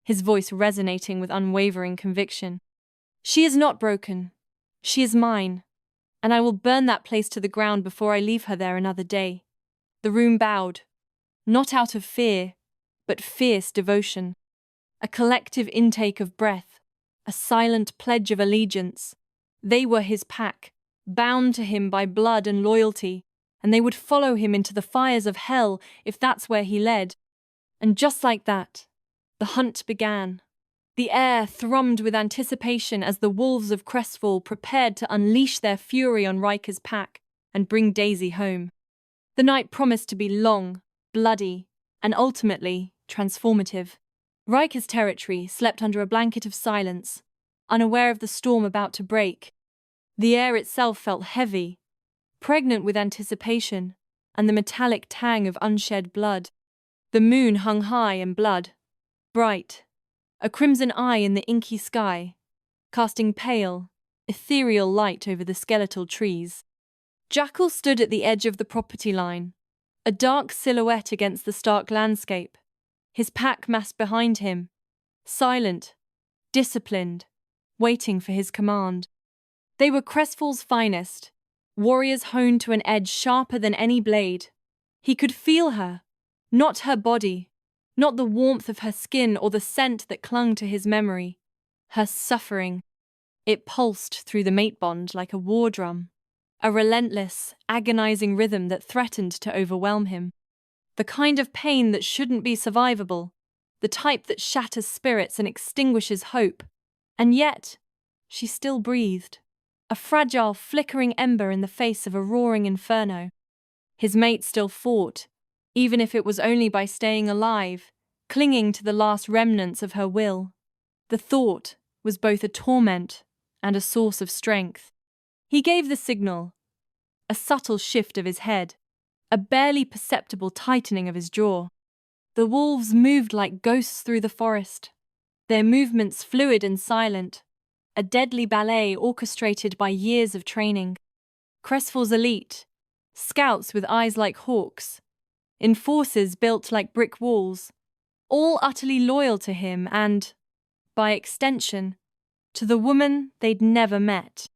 [SPEAKER 1] his voice resonating with unwavering conviction. "She is not broken. She is mine, and I will burn that place to the ground before I leave her there another day." The room bowed, not out of fear, but fierce devotion. A collective intake of breath, a silent pledge of allegiance. They were his pack, bound to him by blood and loyalty, and they would follow him into the fires of hell if that's where he led. And just like that, the hunt began. The air thrummed with anticipation as the wolves of Crestfall prepared to unleash their fury on Riker's pack and bring Daisy home. The night promised to be long, bloody, and ultimately transformative. Riker's territory slept under a blanket of silence, unaware of the storm about to break. The air itself felt heavy, pregnant with anticipation and the metallic tang of unshed blood. The moon hung high in blood, bright, a crimson eye in the inky sky, casting pale, ethereal light over the skeletal trees. Jackal stood at the edge of the property line, a dark silhouette against the stark landscape, his pack massed behind him, silent, disciplined, waiting for his command. They were Crestfall's finest, warriors honed to an edge sharper than any blade. He could feel her, not her body, not the warmth of her skin or the scent that clung to his memory. Her suffering. It pulsed through the mate bond like a war drum, a relentless, agonizing rhythm that threatened to overwhelm him. The kind of pain that shouldn't be survivable, the type that shatters spirits and extinguishes hope. And yet, she still breathed, a fragile, flickering ember in the face of a roaring inferno. His mate still fought, even if it was only by staying alive, clinging to the last remnants of her will. The thought was both a torment and a source of strength. He gave the signal, a subtle shift of his head, a barely perceptible tightening of his jaw. The wolves moved like ghosts through the forest, their movements fluid and silent, a deadly ballet orchestrated by years of training. Crestfall's elite, scouts with eyes like hawks, enforcers built like brick walls, all utterly loyal to him and, by extension, to the woman they'd never met.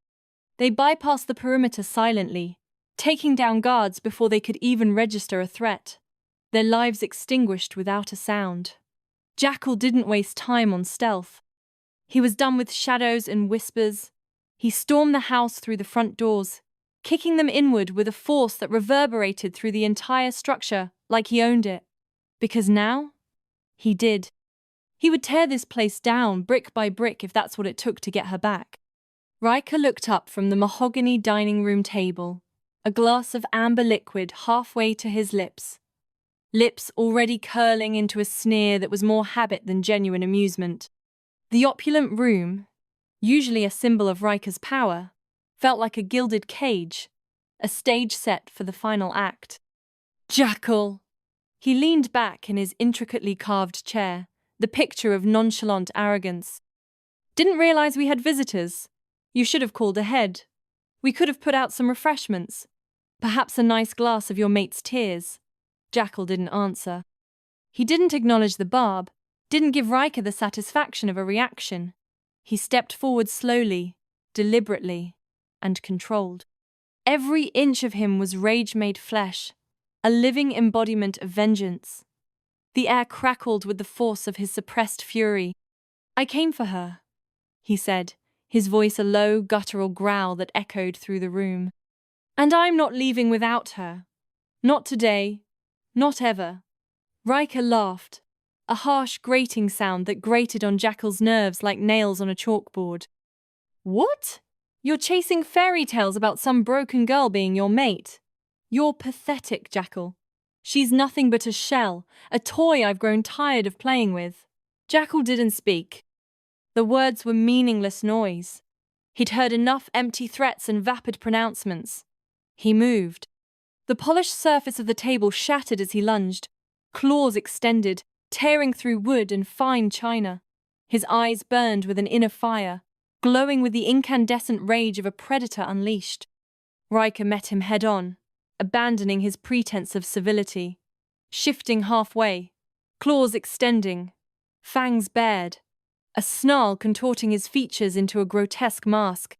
[SPEAKER 1] They bypassed the perimeter silently, taking down guards before they could even register a threat, their lives extinguished without a sound. Jackal didn't waste time on stealth. He was done with shadows and whispers. He stormed the house through the front doors, kicking them inward with a force that reverberated through the entire structure like he owned it. Because now, he did. He would tear this place down brick by brick if that's what it took to get her back. Riker looked up from the mahogany dining room table, a glass of amber liquid halfway to his lips already curling into a sneer that was more habit than genuine amusement. The opulent room, usually a symbol of Riker's power, felt like a gilded cage, a stage set for the final act. Jackal! He leaned back in his intricately carved chair, the picture of nonchalant arrogance. "Didn't realize we had visitors. You should have called ahead. We could have put out some refreshments. Perhaps a nice glass of your mate's tears." Jackal didn't answer. He didn't acknowledge the barb, didn't give Riker the satisfaction of a reaction. He stepped forward slowly, deliberately, and controlled. Every inch of him was rage made flesh, a living embodiment of vengeance. The air crackled with the force of his suppressed fury. "I came for her," he said, his voice a low, guttural growl that echoed through the room. "And I'm not leaving without her. Not today. Not ever." Riker laughed, a harsh, grating sound that grated on Jackal's nerves like nails on a chalkboard. "What? You're chasing fairy tales about some broken girl being your mate? You're pathetic, Jackal. She's nothing but a shell, a toy I've grown tired of playing with. Jackal didn't speak. The words were meaningless noise. He'd heard enough empty threats and vapid pronouncements. He moved. The polished surface of the table shattered as he lunged, claws extended, tearing through wood and fine china. His eyes burned with an inner fire, glowing with the incandescent rage of a predator unleashed. Riker met him head-on, abandoning his pretense of civility. Shifting halfway, claws extending, fangs bared, a snarl contorting his features into a grotesque mask.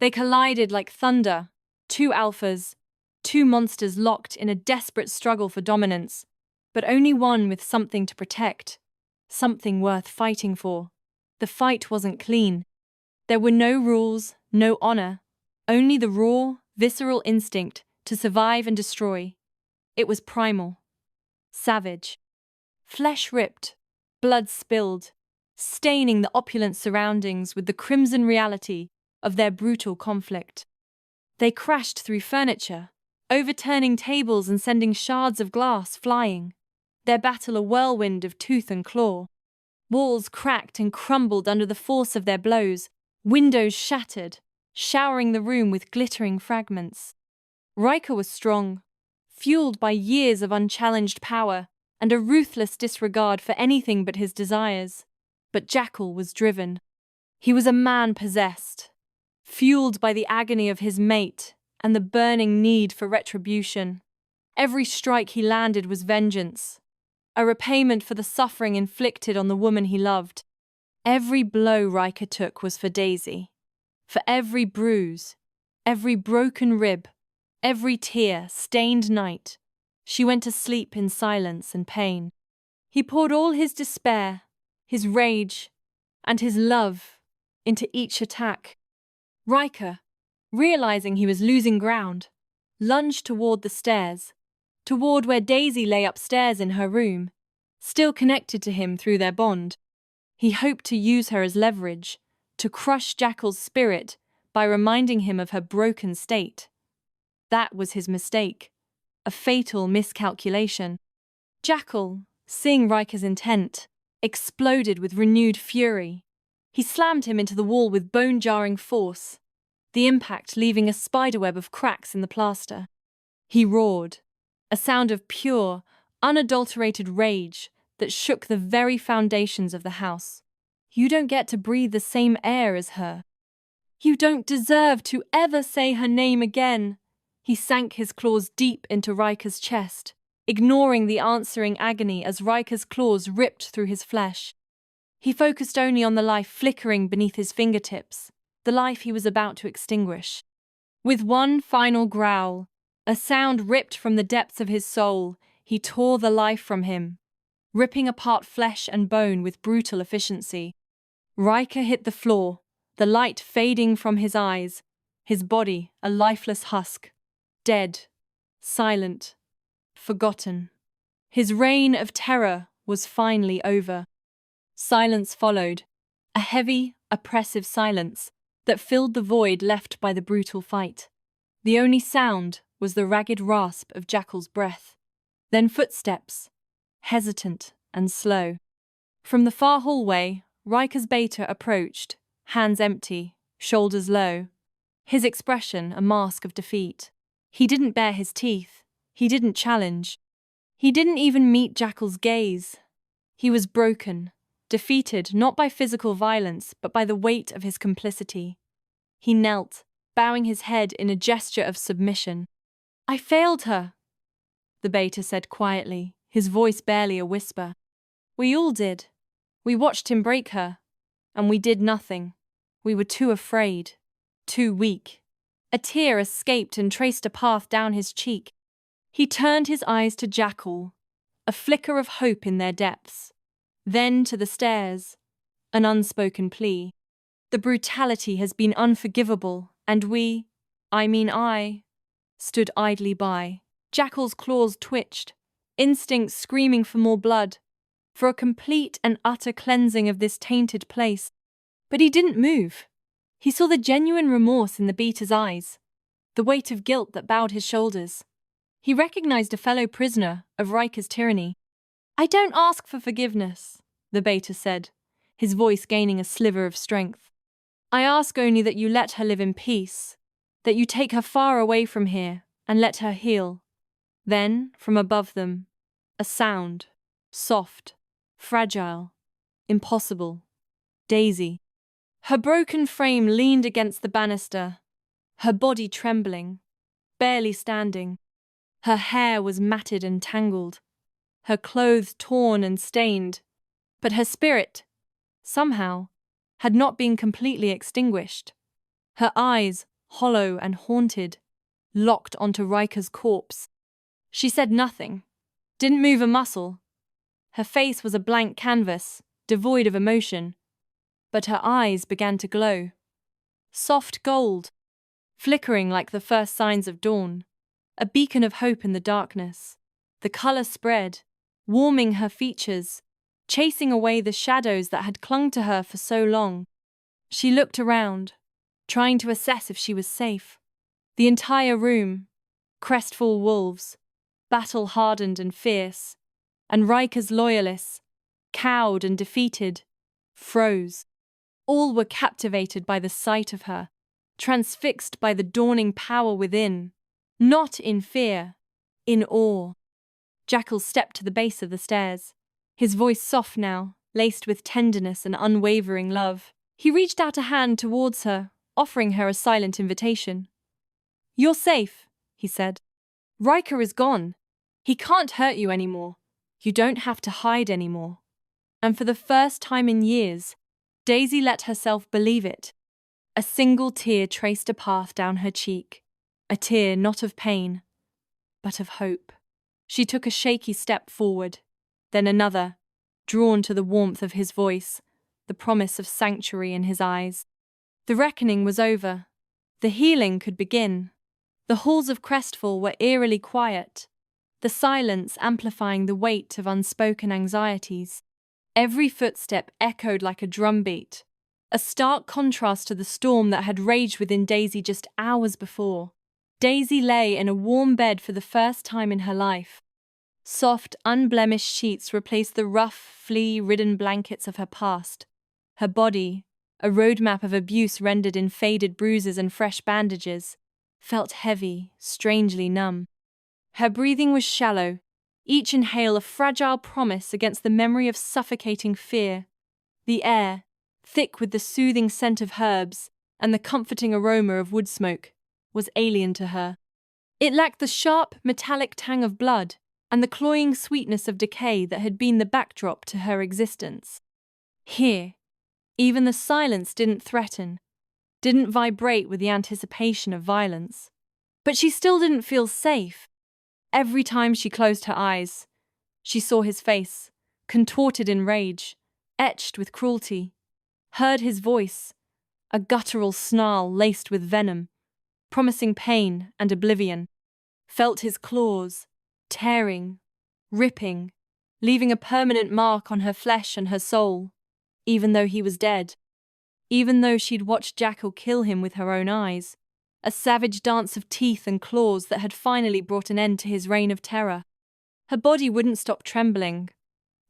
[SPEAKER 1] They collided like thunder, two alphas, two monsters locked in a desperate struggle for dominance, but only one with something to protect, something worth fighting for. The fight wasn't clean. There were no rules, no honor, only the raw, visceral instinct to survive and destroy. It was primal, savage. Flesh ripped, blood spilled, staining the opulent surroundings with the crimson reality of their brutal conflict. They crashed through furniture, overturning tables and sending shards of glass flying, their battle a whirlwind of tooth and claw. Walls cracked and crumbled under the force of their blows, windows shattered, showering the room with glittering fragments. Riker was strong, fueled by years of unchallenged power and a ruthless disregard for anything but his desires. But Jackal was driven. He was a man possessed, fueled by the agony of his mate and the burning need for retribution. Every strike he landed was vengeance, a repayment for the suffering inflicted on the woman he loved. Every blow Riker took was for Daisy. For every bruise, every broken rib, every tear-stained night, she went to sleep in silence and pain. He poured all his despair, his rage, and his love into each attack. Riker, realizing he was losing ground, lunged toward the stairs, toward where Daisy lay upstairs in her room, still connected to him through their bond. He hoped to use her as leverage, to crush Jackal's spirit by reminding him of her broken state. That was his mistake, a fatal miscalculation. Jackal, seeing Riker's intent, exploded with renewed fury. He slammed him into the wall with bone-jarring force, the impact leaving a spiderweb of cracks in the plaster. He roared, a sound of pure, unadulterated rage that shook the very foundations of the house. You don't get to breathe the same air as her. You don't deserve to ever say her name again. He sank his claws deep into Riker's chest, ignoring the answering agony as Riker's claws ripped through his flesh. He focused only on the life flickering beneath his fingertips, the life he was about to extinguish. With one final growl, a sound ripped from the depths of his soul, he tore the life from him, ripping apart flesh and bone with brutal efficiency. Riker hit the floor, the light fading from his eyes, his body a lifeless husk, dead, silent, forgotten. His reign of terror was finally over. Silence followed, a heavy, oppressive silence that filled the void left by the brutal fight. The only sound was the ragged rasp of Jackal's breath. Then footsteps, hesitant and slow. From the far hallway, Riker's beta approached, hands empty, shoulders low. His expression a mask of defeat. He didn't bare his teeth. He didn't challenge. He didn't even meet Jackal's gaze. He was broken, defeated not by physical violence but by the weight of his complicity. He knelt, bowing his head in a gesture of submission. "I failed her," the beta said quietly, his voice barely a whisper. "We all did. We watched him break her, and we did nothing. We were too afraid, too weak." A tear escaped and traced a path down his cheek. He turned his eyes to Jackal, a flicker of hope in their depths. Then to the stairs, an unspoken plea. The brutality has been unforgivable, and I, stood idly by. Jackal's claws twitched, instincts screaming for more blood, for a complete and utter cleansing of this tainted place. But he didn't move. He saw the genuine remorse in the beater's eyes, the weight of guilt that bowed his shoulders. He recognized a fellow prisoner of Riker's tyranny. "I don't ask for forgiveness," the beta said, his voice gaining a sliver of strength. "I ask only that you let her live in peace, that you take her far away from here and let her heal." Then, from above them, a sound, soft, fragile, impossible. Daisy. Her broken frame leaned against the banister, her body trembling, barely standing. Her hair was matted and tangled, her clothes torn and stained, but her spirit, somehow, had not been completely extinguished. Her eyes, hollow and haunted, locked onto Riker's corpse. She said nothing, didn't move a muscle. Her face was a blank canvas, devoid of emotion, but her eyes began to glow. Soft gold, flickering like the first signs of dawn, a beacon of hope in the darkness. The color spread, warming her features, chasing away the shadows that had clung to her for so long. She looked around, trying to assess if she was safe. The entire room, crestful wolves, battle-hardened and fierce, and Riker's loyalists, cowed and defeated, froze. All were captivated by the sight of her, transfixed by the dawning power within, not in fear, in awe. Jackal stepped to the base of the stairs, his voice soft now, laced with tenderness and unwavering love. He reached out a hand towards her, offering her a silent invitation. "You're safe," he said. "Riker is gone. He can't hurt you anymore. You don't have to hide anymore." And for the first time in years, Daisy let herself believe it. A single tear traced a path down her cheek, a tear not of pain, but of hope. She took a shaky step forward, then another, drawn to the warmth of his voice, the promise of sanctuary in his eyes. The reckoning was over. The healing could begin. The halls of Crestfall were eerily quiet, the silence amplifying the weight of unspoken anxieties. Every footstep echoed like a drumbeat, a stark contrast to the storm that had raged within Daisy just hours before. Daisy lay in a warm bed for the first time in her life. Soft, unblemished sheets replaced the rough, flea-ridden blankets of her past. Her body, a roadmap of abuse rendered in faded bruises and fresh bandages, felt heavy, strangely numb. Her breathing was shallow, each inhale a fragile promise against the memory of suffocating fear. The air, thick with the soothing scent of herbs and the comforting aroma of wood smoke, was alien to her. It lacked the sharp, metallic tang of blood and the cloying sweetness of decay that had been the backdrop to her existence. Here, even the silence didn't threaten, didn't vibrate with the anticipation of violence. But she still didn't feel safe. Every time she closed her eyes, she saw his face, contorted in rage, etched with cruelty, heard his voice, a guttural snarl laced with venom, promising pain and oblivion, felt his claws, tearing, ripping, leaving a permanent mark on her flesh and her soul, even though he was dead, even though she'd watched Jackal kill him with her own eyes, a savage dance of teeth and claws that had finally brought an end to his reign of terror. Her body wouldn't stop trembling,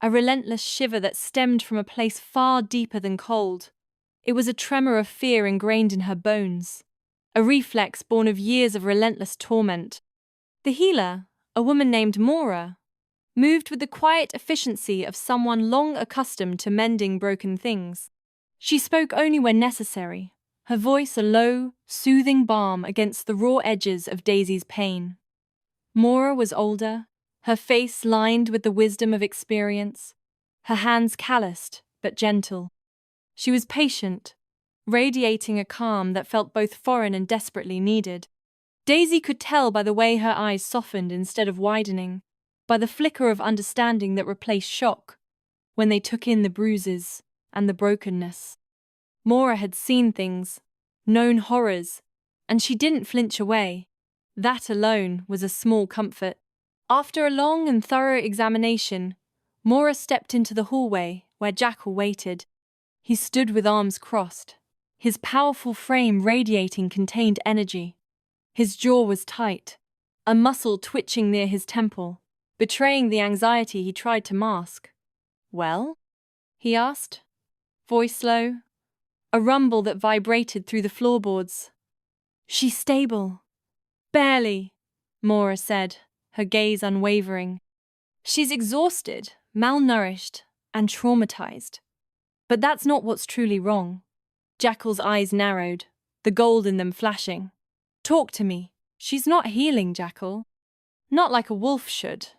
[SPEAKER 1] a relentless shiver that stemmed from a place far deeper than cold. It was a tremor of fear ingrained in her bones, a reflex born of years of relentless torment. The healer, a woman named Mora, moved with the quiet efficiency of someone long accustomed to mending broken things. She spoke only when necessary, her voice a low, soothing balm against the raw edges of Daisy's pain. Mora was older, her face lined with the wisdom of experience, her hands calloused but gentle. She was patient, radiating a calm that felt both foreign and desperately needed. Daisy could tell by the way her eyes softened instead of widening, by the flicker of understanding that replaced shock, when they took in the bruises and the brokenness. Mora had seen things, known horrors, and she didn't flinch away. That alone was a small comfort. After a long and thorough examination, Mora stepped into the hallway where Jackal waited. He stood with arms crossed, his powerful frame radiating contained energy. His jaw was tight, a muscle twitching near his temple, betraying the anxiety he tried to mask. "Well?" he asked, voice low, a rumble that vibrated through the floorboards. "She's stable." "Barely," Mora said, her gaze unwavering. "She's exhausted, malnourished, and traumatized. But that's not what's truly wrong." Jackal's eyes narrowed, the gold in them flashing. "Talk to me." "She's not healing, Jackal. Not like a wolf should.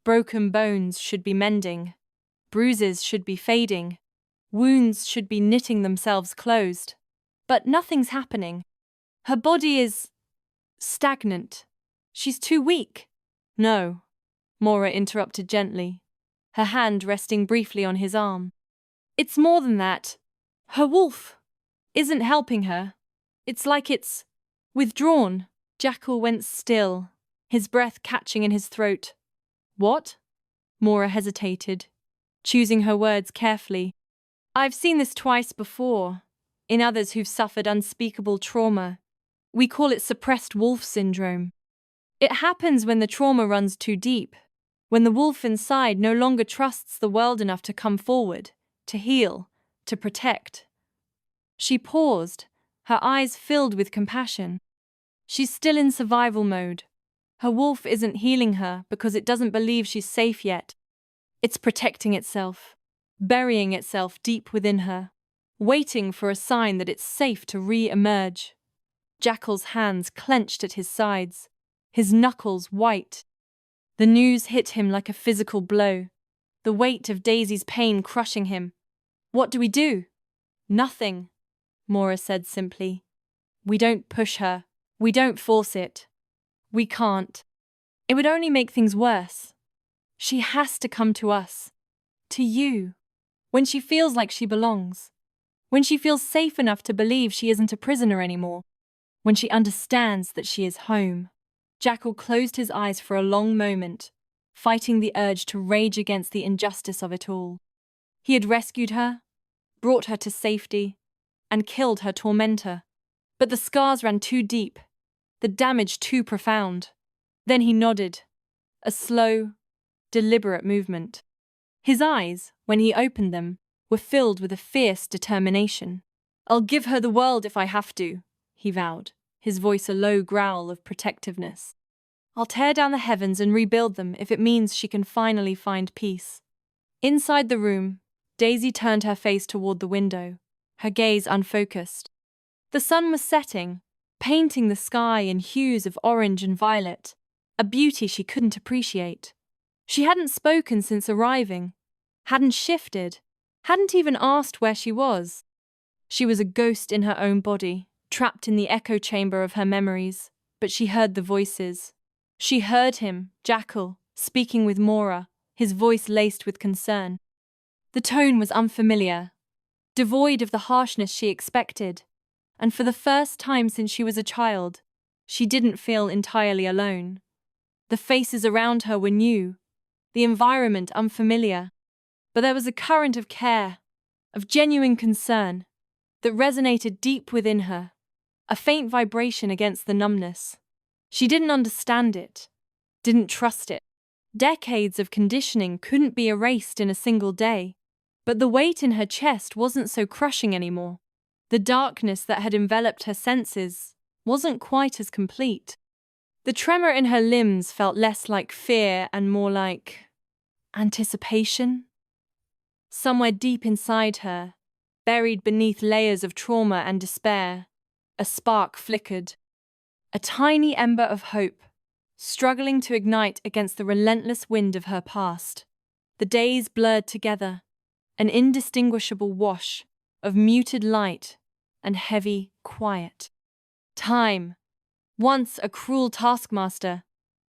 [SPEAKER 1] Broken bones should be mending. Bruises should be fading. Wounds should be knitting themselves closed. But nothing's happening. Her body is stagnant. She's too weak." "No," Mora interrupted gently, her hand resting briefly on his arm. "It's more than that. Her wolf isn't helping her. It's like it's withdrawn." Jackal went still, his breath catching in his throat. "What?" Mora hesitated, choosing her words carefully. "I've seen this twice before, in others who've suffered unspeakable trauma. We call it suppressed wolf syndrome. It happens when the trauma runs too deep, when the wolf inside no longer trusts the world enough to come forward, to heal, to protect." She paused, her eyes filled with compassion. She's still in survival mode. Her wolf isn't healing her because it doesn't believe she's safe yet. It's protecting itself, burying itself deep within her, waiting for a sign that it's safe to re-emerge. Jackal's hands clenched at his sides, his knuckles white. The news hit him like a physical blow, the weight of Daisy's pain crushing him. "What do we do?" "Nothing," Mora said simply. "We don't push her. We don't force it. We can't. It would only make things worse. She has to come to us. To you. When she feels like she belongs. When she feels safe enough to believe she isn't a prisoner anymore. When she understands that she is home." Jackal closed his eyes for a long moment, fighting the urge to rage against the injustice of it all. He had rescued her, brought her to safety, and killed her tormentor. But the scars ran too deep, the damage too profound. Then he nodded, a slow, deliberate movement. His eyes, when he opened them, were filled with a fierce determination. "I'll give her the world if I have to," he vowed, his voice a low growl of protectiveness. "I'll tear down the heavens and rebuild them if it means she can finally find peace." Inside the room, Daisy turned her face toward the window, her gaze unfocused. The sun was setting, painting the sky in hues of orange and violet, a beauty she couldn't appreciate. She hadn't spoken since arriving, hadn't shifted, hadn't even asked where she was. She was a ghost in her own body, trapped in the echo chamber of her memories, but she heard the voices. She heard him, Jackal, speaking with Mora, his voice laced with concern. The tone was unfamiliar, devoid of the harshness she expected, and for the first time since she was a child, she didn't feel entirely alone. The faces around her were new, the environment unfamiliar, but there was a current of care, of genuine concern, that resonated deep within her, a faint vibration against the numbness. She didn't understand it, didn't trust it. Decades of conditioning couldn't be erased in a single day, but the weight in her chest wasn't so crushing anymore. The darkness that had enveloped her senses wasn't quite as complete. The tremor in her limbs felt less like fear and more like anticipation. Somewhere deep inside her, buried beneath layers of trauma and despair, a spark flickered. A tiny ember of hope, struggling to ignite against the relentless wind of her past. The days blurred together, an indistinguishable wash of muted light and heavy quiet. Time, once a cruel taskmaster,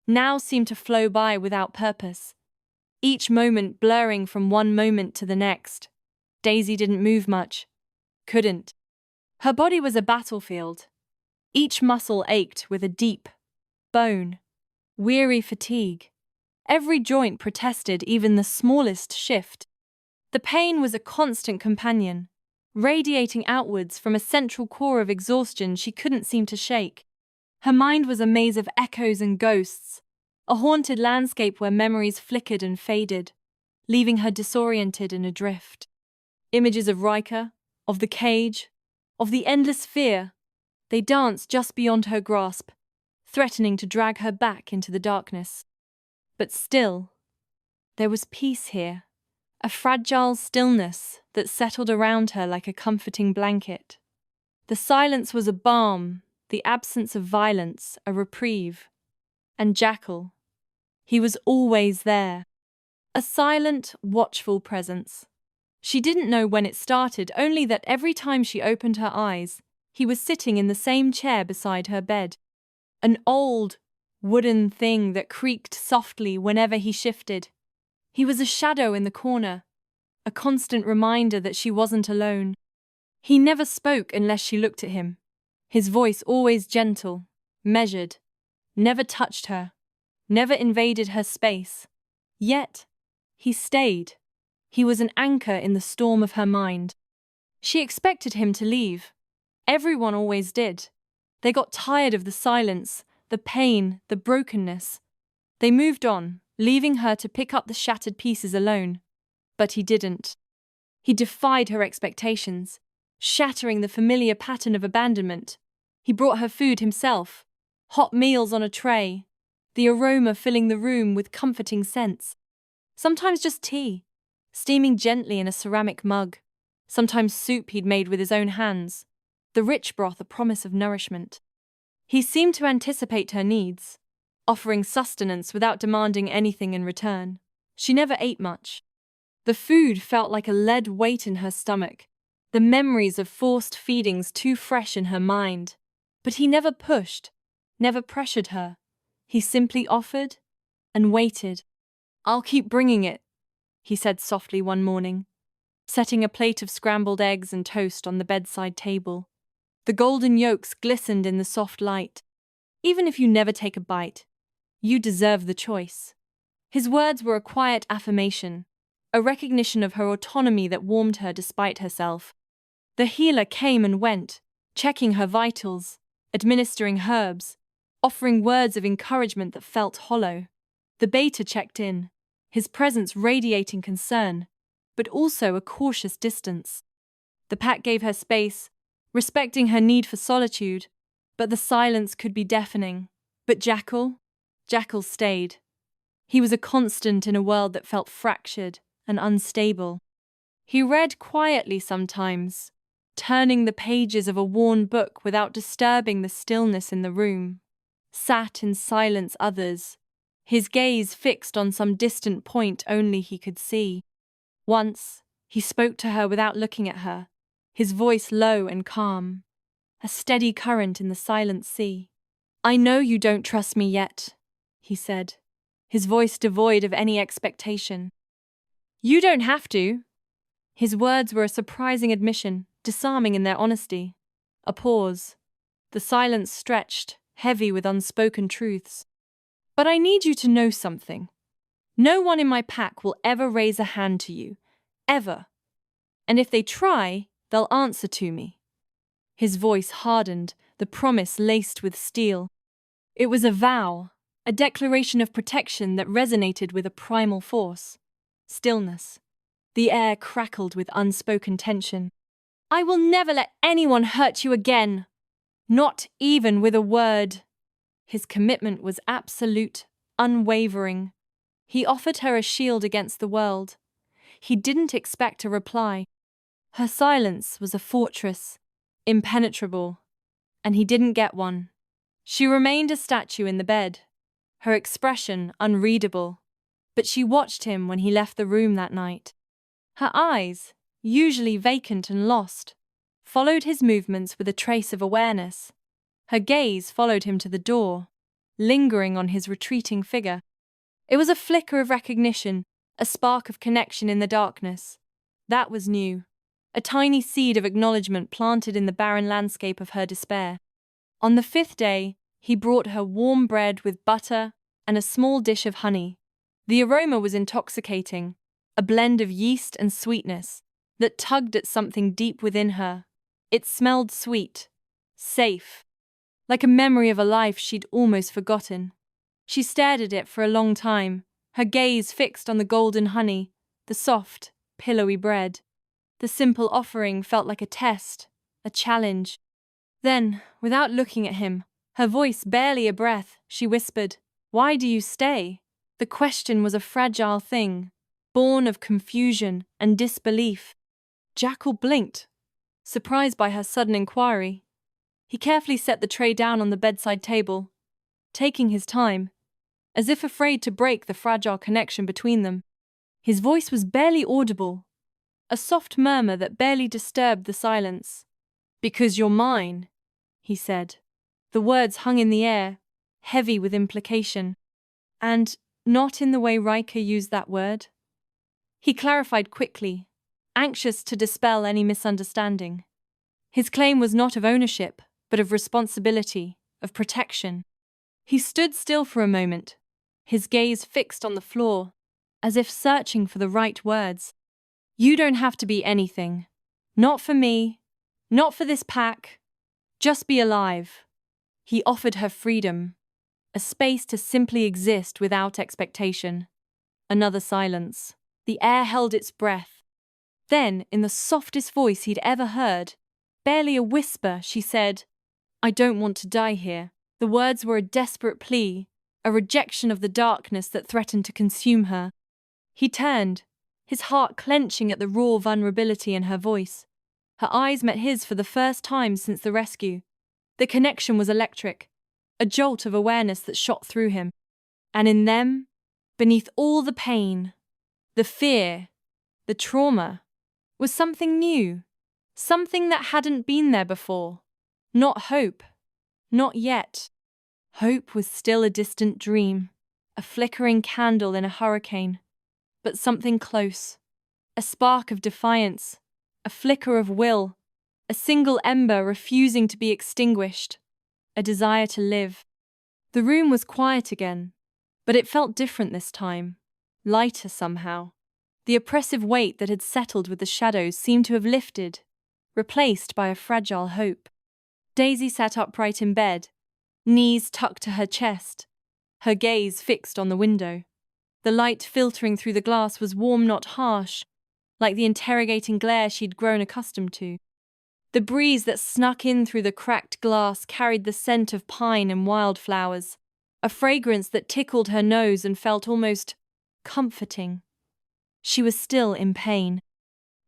[SPEAKER 1] now seemed to flow by without purpose, each moment blurring from one moment to the next. Daisy didn't move much. Couldn't. Her body was a battlefield. Each muscle ached with a deep, bone, weary fatigue. Every joint protested even the smallest shift. The pain was a constant companion, radiating outwards from a central core of exhaustion she couldn't seem to shake. Her mind was a maze of echoes and ghosts, a haunted landscape where memories flickered and faded, leaving her disoriented and adrift. Images of Riker, of the cage, of the endless fear, they danced just beyond her grasp, threatening to drag her back into the darkness. But still, there was peace here, a fragile stillness that settled around her like a comforting blanket. The silence was a balm, the absence of violence a reprieve. And Jackal, he was always there, a silent, watchful presence. She didn't know when it started, only that every time she opened her eyes, he was sitting in the same chair beside her bed. An old, wooden thing that creaked softly whenever he shifted. He was a shadow in the corner, a constant reminder that she wasn't alone. He never spoke unless she looked at him, his voice always gentle, measured, never touched her, never invaded her space. Yet, he stayed. He was an anchor in the storm of her mind. She expected him to leave. Everyone always did. They got tired of the silence, the pain, the brokenness. They moved on, leaving her to pick up the shattered pieces alone. But he didn't. He defied her expectations, shattering the familiar pattern of abandonment. He brought her food himself, hot meals on a tray, the aroma filling the room with comforting scents. Sometimes just tea, steaming gently in a ceramic mug. Sometimes soup he'd made with his own hands, the rich broth a promise of nourishment. He seemed to anticipate her needs, offering sustenance without demanding anything in return. She never ate much. The food felt like a lead weight in her stomach, the memories of forced feedings too fresh in her mind. But he never pushed, never pressured her. He simply offered and waited. "I'll keep bringing it," he said softly one morning, setting a plate of scrambled eggs and toast on the bedside table. The golden yolks glistened in the soft light. "Even if you never take a bite, you deserve the choice." His words were a quiet affirmation, a recognition of her autonomy that warmed her despite herself. The healer came and went, checking her vitals, administering herbs, offering words of encouragement that felt hollow. The beta checked in, his presence radiating concern, but also a cautious distance. The pack gave her space, respecting her need for solitude, but the silence could be deafening. But Jackal stayed. He was a constant in a world that felt fractured and unstable. He read quietly sometimes, turning the pages of a worn book without disturbing the stillness in the room, sat in silence others, his gaze fixed on some distant point only he could see. Once, he spoke to her without looking at her, his voice low and calm, a steady current in the silent sea. "I know you don't trust me yet," he said, his voice devoid of any expectation. "You don't have to." His words were a surprising admission, disarming in their honesty. A pause. The silence stretched, heavy with unspoken truths. "But I need you to know something. No one in my pack will ever raise a hand to you. Ever. And if they try, they'll answer to me." His voice hardened, the promise laced with steel. It was a vow, a declaration of protection that resonated with a primal force. Stillness. The air crackled with unspoken tension. "I will never let anyone hurt you again. Not even with a word." His commitment was absolute, unwavering. He offered her a shield against the world. He didn't expect a reply. Her silence was a fortress, impenetrable, and he didn't get one. She remained a statue in the bed, her expression unreadable, but she watched him when he left the room that night. Her eyes, usually vacant and lost, followed his movements with a trace of awareness. Her gaze followed him to the door, lingering on his retreating figure. It was a flicker of recognition, a spark of connection in the darkness. That was new, a tiny seed of acknowledgement planted in the barren landscape of her despair. On the 5th day, he brought her warm bread with butter and a small dish of honey. The aroma was intoxicating, a blend of yeast and sweetness that tugged at something deep within her. It smelled sweet, safe. like a memory of a life she'd almost forgotten. She stared at it for a long time, her gaze fixed on the golden honey, the soft, pillowy bread. The simple offering felt like a test, a challenge. Then, without looking at him, her voice barely a breath, she whispered, "Why do you stay?" The question was a fragile thing, born of confusion and disbelief. Jackal blinked, surprised by her sudden inquiry. He carefully set the tray down on the bedside table, taking his time, as if afraid to break the fragile connection between them. His voice was barely audible, a soft murmur that barely disturbed the silence. "Because you're mine," he said. The words hung in the air, heavy with implication. And not in the way Riker used that word. He clarified quickly, anxious to dispel any misunderstanding. His claim was not of ownership, but of responsibility, of protection. He stood still for a moment, his gaze fixed on the floor, as if searching for the right words. "You don't have to be anything. Not for me. Not for this pack. Just be alive." He offered her freedom, a space to simply exist without expectation. Another silence. The air held its breath. Then, in the softest voice he'd ever heard, barely a whisper, she said, "I don't want to die here." The words were a desperate plea, a rejection of the darkness that threatened to consume her. He turned, his heart clenching at the raw vulnerability in her voice. Her eyes met his for the first time since the rescue. The connection was electric, a jolt of awareness that shot through him. And in them, beneath all the pain, the fear, the trauma, was something new, something that hadn't been there before. Not hope, not yet. Hope was still a distant dream, a flickering candle in a hurricane, but something close, a spark of defiance, a flicker of will, a single ember refusing to be extinguished, a desire to live. The room was quiet again, but it felt different this time, lighter somehow. The oppressive weight that had settled with the shadows seemed to have lifted, replaced by a fragile hope. Daisy sat upright in bed, knees tucked to her chest, her gaze fixed on the window. The light filtering through the glass was warm, not harsh, like the interrogating glare she'd grown accustomed to. The breeze that snuck in through the cracked glass carried the scent of pine and wildflowers, a fragrance that tickled her nose and felt almost comforting. She was still in pain.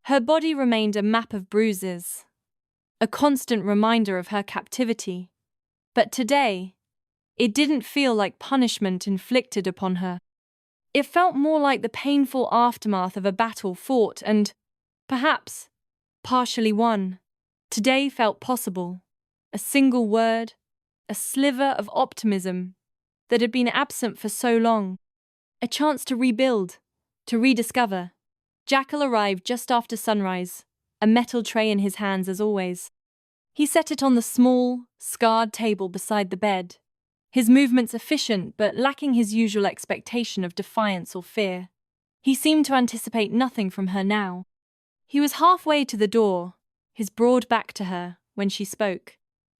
[SPEAKER 1] Her body remained a map of bruises, a constant reminder of her captivity. But today, it didn't feel like punishment inflicted upon her. It felt more like the painful aftermath of a battle fought and, perhaps, partially won. Today felt possible. A single word, a sliver of optimism that had been absent for so long. A chance to rebuild, to rediscover. Jackal arrived just after sunrise, a metal tray in his hands as always. He set it on the small, scarred table beside the bed, his movements efficient but lacking his usual expectation of defiance or fear. He seemed to anticipate nothing from her now. He was halfway to the door, his broad back to her, when she spoke.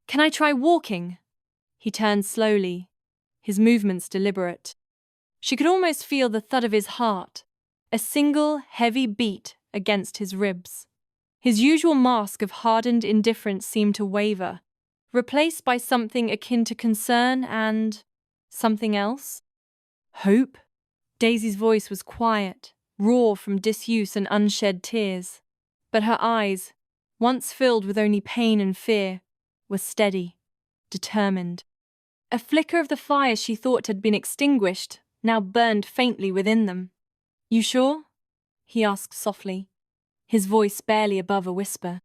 [SPEAKER 1] "Can I try walking?" He turned slowly, his movements deliberate. She could almost feel the thud of his heart, a single heavy beat against his ribs. His usual mask of hardened indifference seemed to waver, replaced by something akin to concern and something else. Hope? Daisy's voice was quiet, raw from disuse and unshed tears, but her eyes, once filled with only pain and fear, were steady, determined. A flicker of the fire she thought had been extinguished now burned faintly within them. "You sure?" he asked softly, his voice barely above a whisper.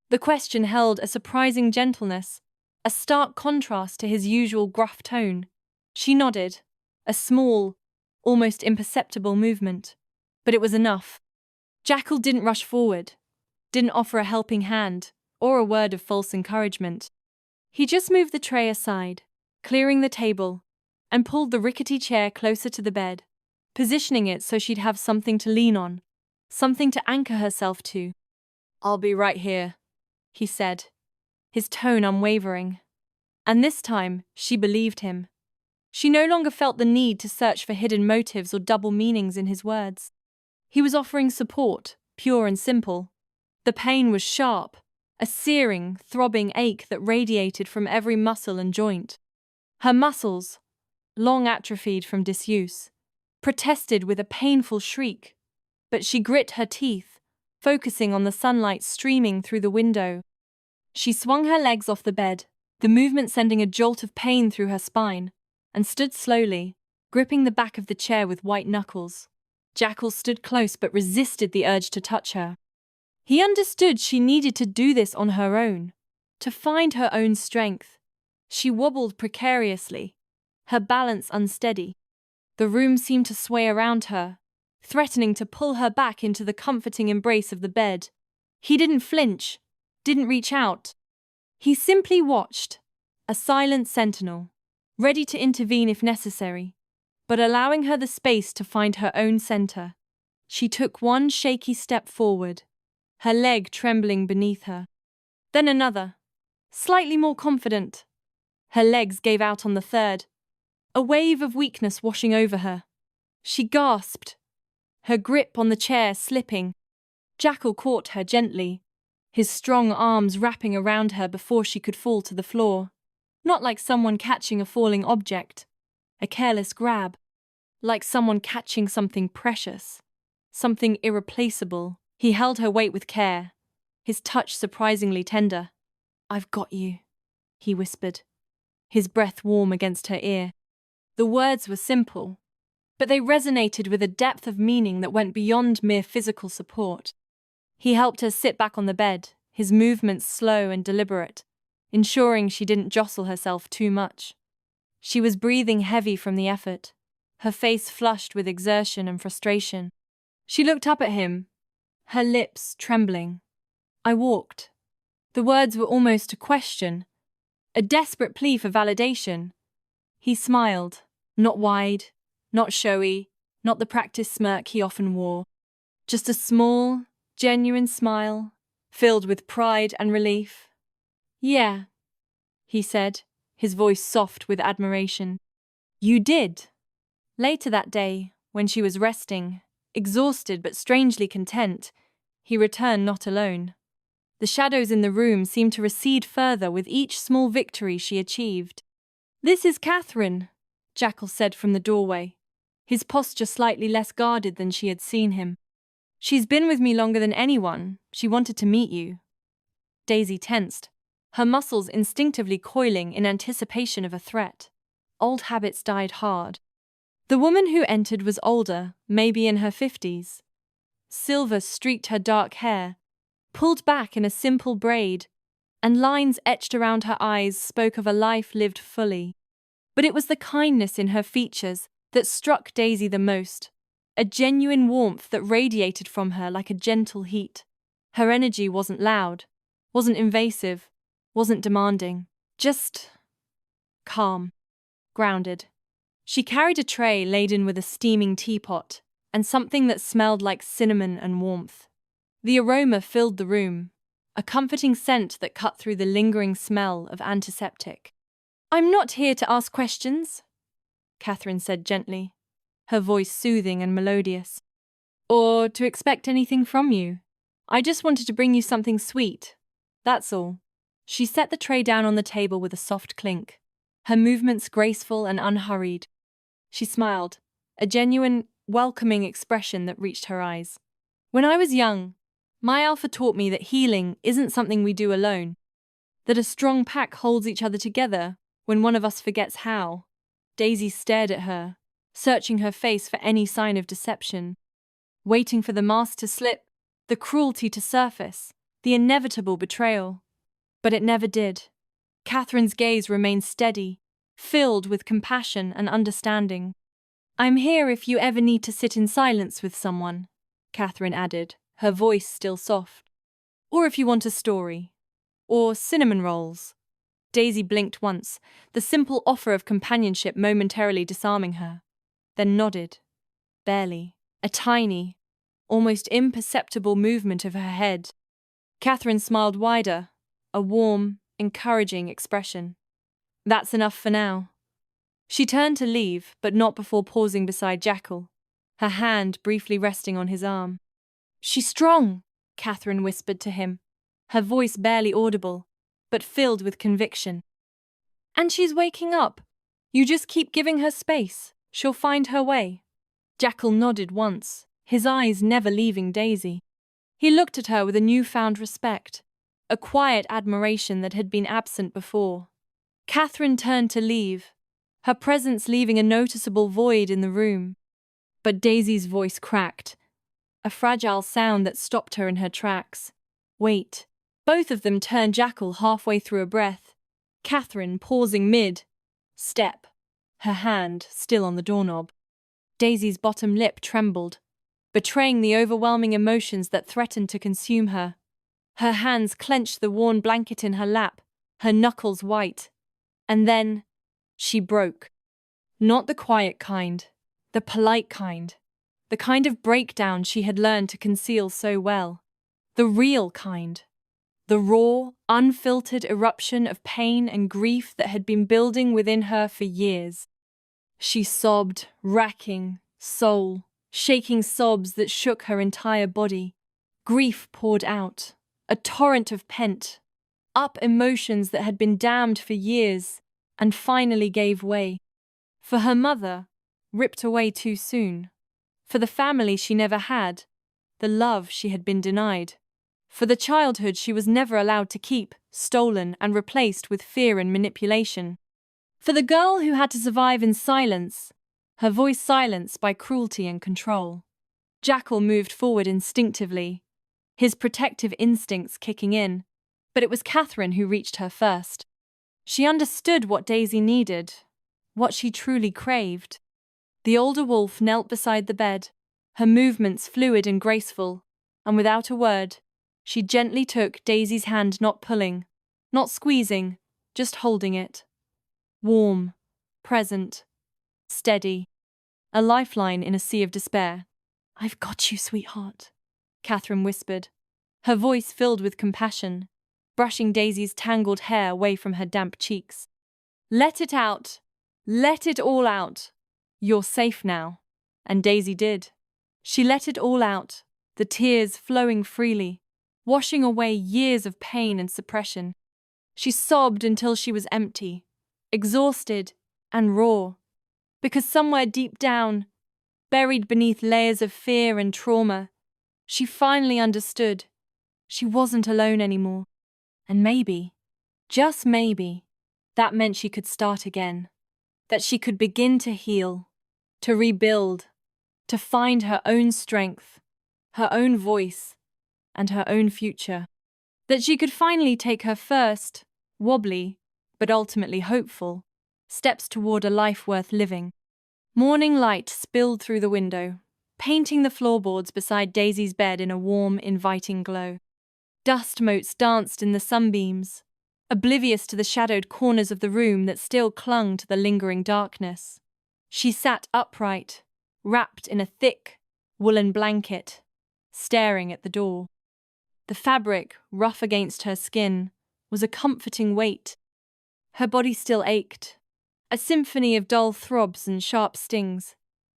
[SPEAKER 1] The question held a surprising gentleness, a stark contrast to his usual gruff tone. She nodded, a small, almost imperceptible movement, but it was enough. Jackal didn't rush forward, didn't offer a helping hand or a word of false encouragement. He just moved the tray aside, clearing the table, and pulled the rickety chair closer to the bed, positioning it so she'd have something to lean on, something to anchor herself to. "I'll be right here," he said, his tone unwavering. And this time, she believed him. She no longer felt the need to search for hidden motives or double meanings in his words. He was offering support, pure and simple. The pain was sharp, a searing, throbbing ache that radiated from every muscle and joint. Her muscles, long atrophied from disuse, protested with a painful shriek, but she grit her teeth, focusing on the sunlight streaming through the window. She swung her legs off the bed, the movement sending a jolt of pain through her spine, and stood slowly, gripping the back of the chair with white knuckles. Jackal stood close but resisted the urge to touch her. He understood she needed to do this on her own, to find her own strength. She wobbled precariously, her balance unsteady. The room seemed to sway around her, threatening to pull her back into the comforting embrace of the bed. He didn't flinch, didn't reach out. He simply watched, a silent sentinel, ready to intervene if necessary, but allowing her the space to find her own center. She took one shaky step forward, her leg trembling beneath her. Then another, slightly more confident. Her legs gave out on the third, a wave of weakness washing over her. She gasped, her grip on the chair slipping. Jackal caught her gently, his strong arms wrapping around her before she could fall to the floor. Not like someone catching a falling object, a careless grab. Like someone catching something precious, something irreplaceable. He held her weight with care, his touch surprisingly tender. "I've got you," he whispered, his breath warm against her ear. The words were simple, but they resonated with a depth of meaning that went beyond mere physical support. He helped her sit back on the bed, his movements slow and deliberate, ensuring she didn't jostle herself too much. She was breathing heavy from the effort, her face flushed with exertion and frustration. She looked up at him, her lips trembling. "I walked." The words were almost a question, a desperate plea for validation. He smiled, not wide, not showy, not the practiced smirk he often wore. Just a small, genuine smile, filled with pride and relief. "Yeah," he said, his voice soft with admiration. "You did." Later that day, when she was resting, exhausted but strangely content, he returned not alone. The shadows in the room seemed to recede further with each small victory she achieved. "This is Catherine," Jackal said from the doorway, his posture slightly less guarded than she had seen him. "She's been with me longer than anyone. She wanted to meet you." Daisy tensed, her muscles instinctively coiling in anticipation of a threat. Old habits died hard. The woman who entered was older, maybe in her 50s. Silver streaked her dark hair, pulled back in a simple braid, and lines etched around her eyes spoke of a life lived fully. But it was the kindness in her features that struck Daisy the most, a genuine warmth that radiated from her like a gentle heat. Her energy wasn't loud, wasn't invasive, wasn't demanding, just calm, grounded. She carried a tray laden with a steaming teapot and something that smelled like cinnamon and warmth. The aroma filled the room, a comforting scent that cut through the lingering smell of antiseptic. "I'm not here to ask questions," Catherine said gently, her voice soothing and melodious, "or to expect anything from you. I just wanted to bring you something sweet, that's all." She set the tray down on the table with a soft clink, her movements graceful and unhurried. She smiled, a genuine, welcoming expression that reached her eyes. "When I was young, my alpha taught me that healing isn't something we do alone, that a strong pack holds each other together when one of us forgets how." Daisy stared at her, searching her face for any sign of deception, waiting for the mask to slip, the cruelty to surface, the inevitable betrayal. But it never did. Catherine's gaze remained steady, filled with compassion and understanding. "I'm here if you ever need to sit in silence with someone," Catherine added, her voice still soft. "Or if you want a story. Or cinnamon rolls." Daisy blinked once, the simple offer of companionship momentarily disarming her, then nodded, barely, a tiny, almost imperceptible movement of her head. Catherine smiled wider, a warm, encouraging expression. That's enough for now. She turned to leave, but not before pausing beside Jackal, her hand briefly resting on his arm. She's strong, Catherine whispered to him, her voice barely audible, but filled with conviction. And she's waking up. You just keep giving her space. She'll find her way. Jackal nodded once, his eyes never leaving Daisy. He looked at her with a newfound respect, a quiet admiration that had been absent before. Catherine turned to leave, her presence leaving a noticeable void in the room. But Daisy's voice cracked, a fragile sound that stopped her in her tracks. Wait. Both of them turned Jackal halfway through a breath, Catherine pausing mid-step, her hand still on the doorknob. Daisy's bottom lip trembled, betraying the overwhelming emotions that threatened to consume her. Her hands clenched the worn blanket in her lap, her knuckles white. And then, she broke. Not the quiet kind, the polite kind. The kind of breakdown she had learned to conceal so well. The real kind. The raw, unfiltered eruption of pain and grief that had been building within her for years. She sobbed, racking, soul, shaking sobs that shook her entire body. Grief poured out, a torrent of pent-up emotions that had been dammed for years and finally gave way. For her mother, ripped away too soon. For the family she never had, the love she had been denied. For the childhood she was never allowed to keep, stolen and replaced with fear and manipulation. For the girl who had to survive in silence, her voice silenced by cruelty and control. Jackal moved forward instinctively, his protective instincts kicking in, but it was Catherine who reached her first. She understood what Daisy needed, what she truly craved. The older wolf knelt beside the bed, her movements fluid and graceful, and without a word, she gently took Daisy's hand, not pulling, not squeezing, just holding it. Warm, present, steady, a lifeline in a sea of despair. "I've got you, sweetheart," Catherine whispered, her voice filled with compassion, brushing Daisy's tangled hair away from her damp cheeks. "Let it out. Let it all out. You're safe now." And Daisy did. She let it all out, the tears flowing freely, washing away years of pain and suppression. She sobbed until she was empty, exhausted and raw, because somewhere deep down, buried beneath layers of fear and trauma, she finally understood she wasn't alone anymore. And maybe, just maybe, that meant she could start again, that she could begin to heal, to rebuild, to find her own strength, her own voice, and her own future. That she could finally take her first, wobbly, but ultimately hopeful, steps toward a life worth living. Morning light spilled through the window, painting the floorboards beside Daisy's bed in a warm, inviting glow. Dust motes danced in the sunbeams, oblivious to the shadowed corners of the room that still clung to the lingering darkness. She sat upright, wrapped in a thick, woolen blanket, staring at the door. The fabric, rough against her skin, was a comforting weight. Her body still ached, a symphony of dull throbs and sharp stings,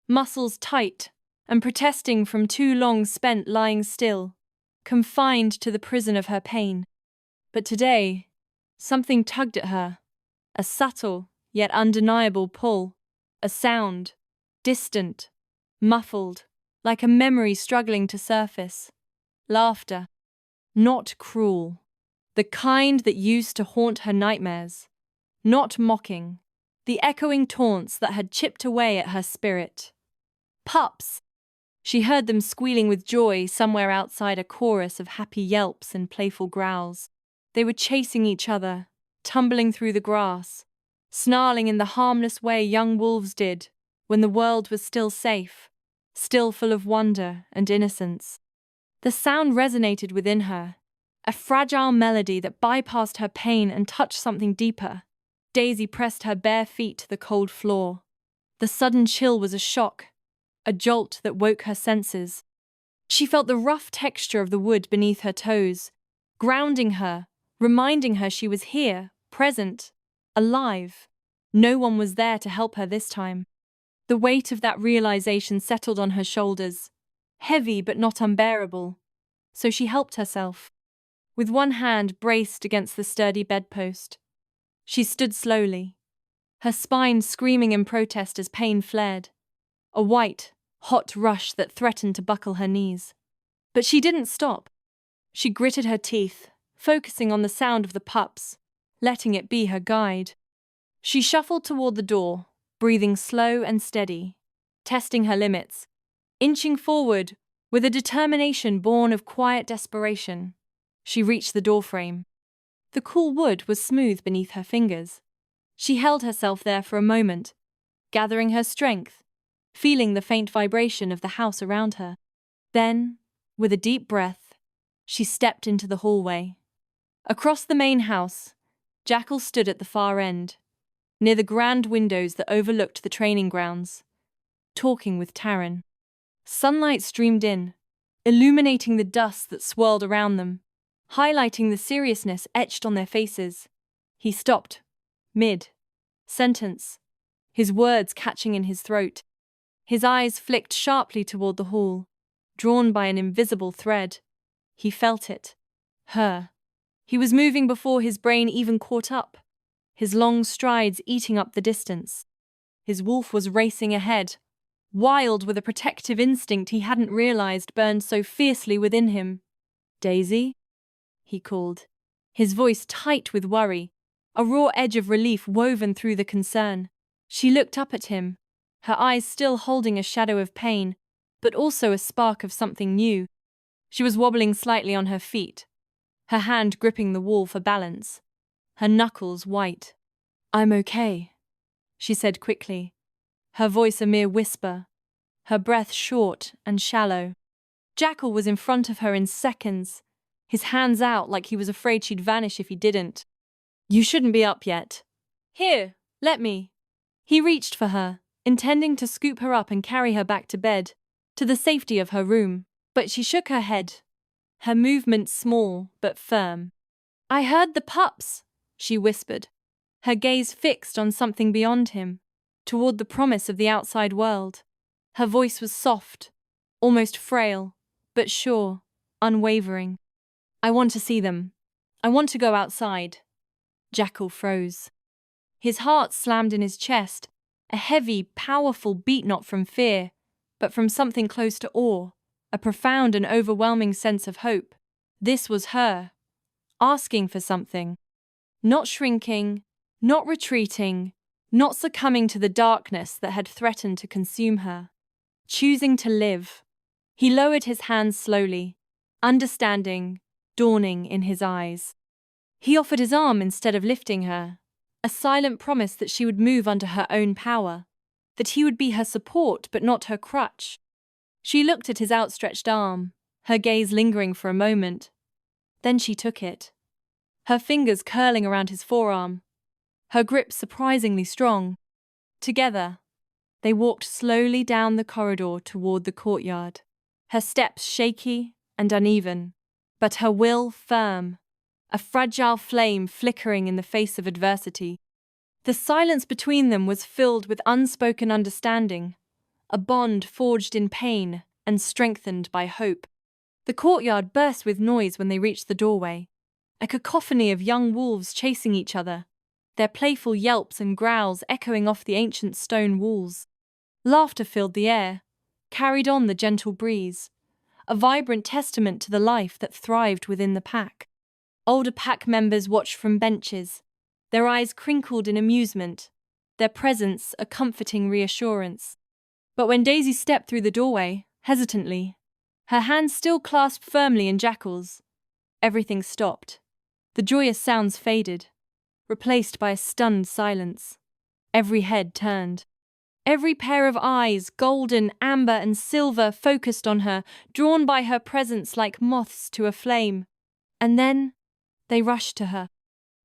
[SPEAKER 1] muscles tight and protesting from too long spent lying still, confined to the prison of her pain. But today, something tugged at her, a subtle yet undeniable pull, a sound, distant, muffled, like a memory struggling to surface. Laughter. Not cruel, the kind that used to haunt her nightmares. Not mocking, the echoing taunts that had chipped away at her spirit. Pups! She heard them squealing with joy somewhere outside, a chorus of happy yelps and playful growls. They were chasing each other, tumbling through the grass, snarling in the harmless way young wolves did when the world was still safe, still full of wonder and innocence. The sound resonated within her, a fragile melody that bypassed her pain and touched something deeper. Daisy pressed her bare feet to the cold floor. The sudden chill was a shock, a jolt that woke her senses. She felt the rough texture of the wood beneath her toes, grounding her, reminding her she was here, present, alive. No one was there to help her this time. The weight of that realization settled on her shoulders, heavy but not unbearable. So she helped herself. With one hand braced against the sturdy bedpost, she stood slowly, her spine screaming in protest as pain flared, a white, hot rush that threatened to buckle her knees. But she didn't stop. She gritted her teeth, focusing on the sound of the pups, letting it be her guide. She shuffled toward the door, breathing slow and steady, testing her limits, inching forward with a determination born of quiet desperation. She reached the doorframe. The cool wood was smooth beneath her fingers. She held herself there for a moment, gathering her strength, feeling the faint vibration of the house around her. Then, with a deep breath, she stepped into the hallway. Across the main house, Jackal stood at the far end, near the grand windows that overlooked the training grounds, talking with Taryn. Sunlight streamed in, illuminating the dust that swirled around them, highlighting the seriousness etched on their faces. He stopped, mid-sentence, his words catching in his throat. His eyes flicked sharply toward the hall, drawn by an invisible thread. He felt it. Her. He was moving before his brain even caught up, his long strides eating up the distance. His wolf was racing ahead, wild with a protective instinct he hadn't realized burned so fiercely within him. "Daisy?" he called, his voice tight with worry, a raw edge of relief woven through the concern. She looked up at him, her eyes still holding a shadow of pain, but also a spark of something new. She was wobbling slightly on her feet, her hand gripping the wall for balance, her knuckles white. "I'm okay," she said quickly, her voice a mere whisper, her breath short and shallow. Jackal was in front of her in seconds, his hands out like he was afraid she'd vanish if he didn't. "You shouldn't be up yet. Here, let me." He reached for her, intending to scoop her up and carry her back to bed, to the safety of her room, but she shook her head, her movements small but firm. "I heard the pups," she whispered, her gaze fixed on something beyond him, toward the promise of the outside world. Her voice was soft, almost frail, but sure, unwavering. "I want to see them. I want to go outside." Jackal froze. His heart slammed in his chest, a heavy, powerful beat not from fear, but from something close to awe, a profound and overwhelming sense of hope. This was her, asking for something. Not shrinking, not retreating, not succumbing to the darkness that had threatened to consume her. Choosing to live. He lowered his hands slowly, understanding, dawning in his eyes. He offered his arm instead of lifting her, a silent promise that she would move under her own power, that he would be her support but not her crutch. She looked at his outstretched arm, her gaze lingering for a moment. Then she took it, her fingers curling around his forearm, her grip surprisingly strong. Together, they walked slowly down the corridor toward the courtyard, her steps shaky and uneven, but her will firm, a fragile flame flickering in the face of adversity. The silence between them was filled with unspoken understanding, a bond forged in pain and strengthened by hope. The courtyard burst with noise when they reached the doorway, a cacophony of young wolves chasing each other, their playful yelps and growls echoing off the ancient stone walls. Laughter filled the air, carried on the gentle breeze, a vibrant testament to the life that thrived within the pack. Older pack members watched from benches, their eyes crinkled in amusement, their presence a comforting reassurance. But when Daisy stepped through the doorway, hesitantly, her hands still clasped firmly in Jackal's, everything stopped. The joyous sounds faded, replaced by a stunned silence. Every head turned. Every pair of eyes, golden, amber, and silver, focused on her, drawn by her presence like moths to a flame. And then they rushed to her.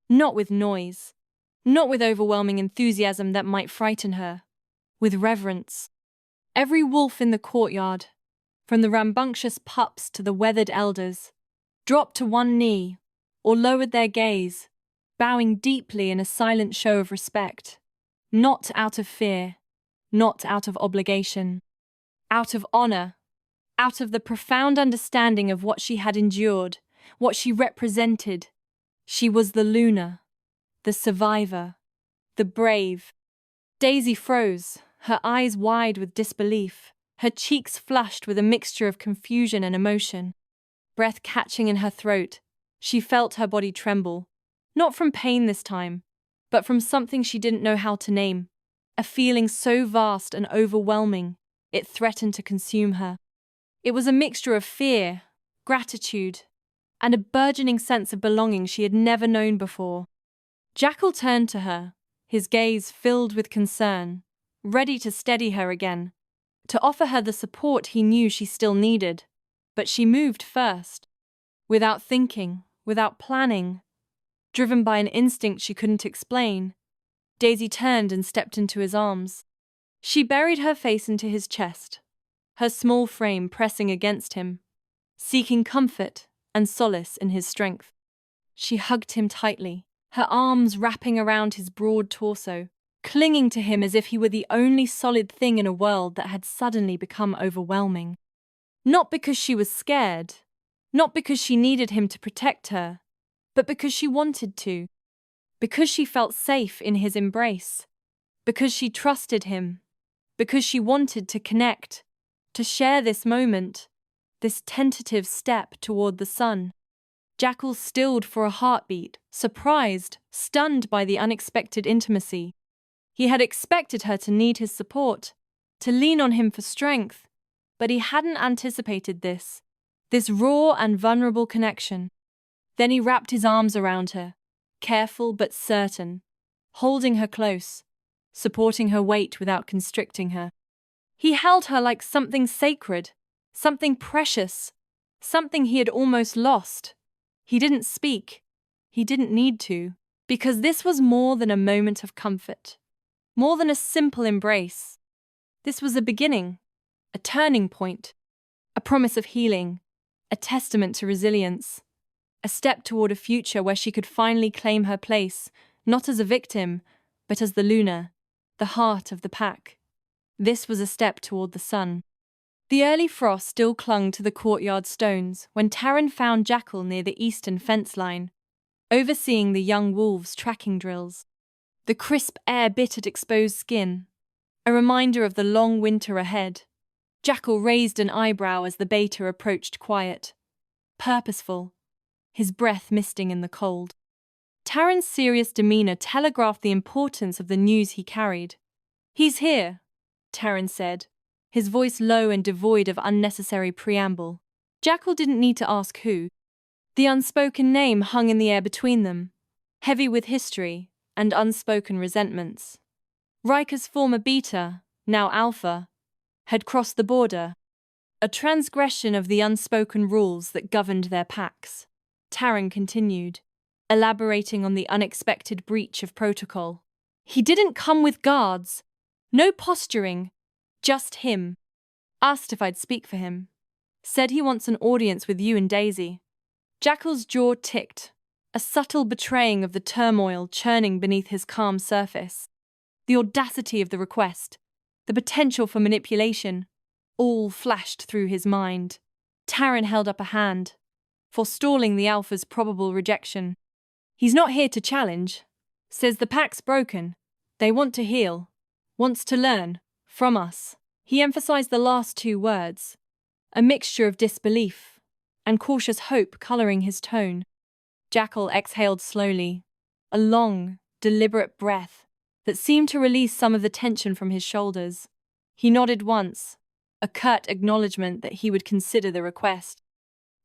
[SPEAKER 1] Not with noise, not with overwhelming enthusiasm that might frighten her, with reverence. Every wolf in the courtyard, from the rambunctious pups to the weathered elders, dropped to one knee or lowered their gaze, bowing deeply in a silent show of respect. Not out of fear, not out of obligation. Out of honor, out of the profound understanding of what she had endured, what she represented. She was the Luna, the survivor, the brave. Daisy froze, her eyes wide with disbelief, her cheeks flushed with a mixture of confusion and emotion. Breath catching in her throat, she felt her body tremble, not from pain this time, but from something she didn't know how to name, a feeling so vast and overwhelming, it threatened to consume her. It was a mixture of fear, gratitude, and a burgeoning sense of belonging she had never known before. Jackal turned to her, his gaze filled with concern, ready to steady her again, to offer her the support he knew she still needed. But she moved first, without thinking, without planning. Driven by an instinct she couldn't explain, Daisy turned and stepped into his arms. She buried her face into his chest, her small frame pressing against him, seeking comfort and solace in his strength. She hugged him tightly, her arms wrapping around his broad torso, clinging to him as if he were the only solid thing in a world that had suddenly become overwhelming. Not because she was scared, not because she needed him to protect her, but because she wanted to, because she felt safe in his embrace, because she trusted him, because she wanted to connect, to share this moment, this tentative step toward the sun. Jackal stilled for a heartbeat, surprised, stunned by the unexpected intimacy. He had expected her to need his support, to lean on him for strength, but he hadn't anticipated this raw and vulnerable connection. Then he wrapped his arms around her, careful but certain, holding her close, supporting her weight without constricting her. He held her like something sacred, something precious, something he had almost lost. He didn't speak. He didn't need to, because this was more than a moment of comfort, more than a simple embrace. This was a beginning, a turning point, a promise of healing, a testament to resilience, a step toward a future where she could finally claim her place, not as a victim, but as the Luna, the heart of the pack. This was a step toward the sun. The early frost still clung to the courtyard stones when Taryn found Jackal near the eastern fence line, overseeing the young wolves' tracking drills. The crisp air bit at exposed skin, a reminder of the long winter ahead. Jackal raised an eyebrow as the beta approached, quiet, purposeful, his breath misting in the cold. Taryn's serious demeanor telegraphed the importance of the news he carried. "He's here," Taryn said, his voice low and devoid of unnecessary preamble. Jackal didn't need to ask who. The unspoken name hung in the air between them, heavy with history and unspoken resentments. Riker's former beta, now alpha, had crossed the border, a transgression of the unspoken rules that governed their packs. Taryn continued, elaborating on the unexpected breach of protocol. "He didn't come with guards. No posturing. Just him. Asked if I'd speak for him. Said he wants an audience with you and Daisy." Jackal's jaw ticked, a subtle betraying of the turmoil churning beneath his calm surface. The audacity of the request, the potential for manipulation, all flashed through his mind. Taryn held up a hand, forestalling the Alpha's probable rejection. "He's not here to challenge. Says the pack's broken. They want to heal. Wants to learn. From us." He emphasized the last two words, a mixture of disbelief and cautious hope coloring his tone. Jackal exhaled slowly, a long, deliberate breath that seemed to release some of the tension from his shoulders. He nodded once, a curt acknowledgement that he would consider the request.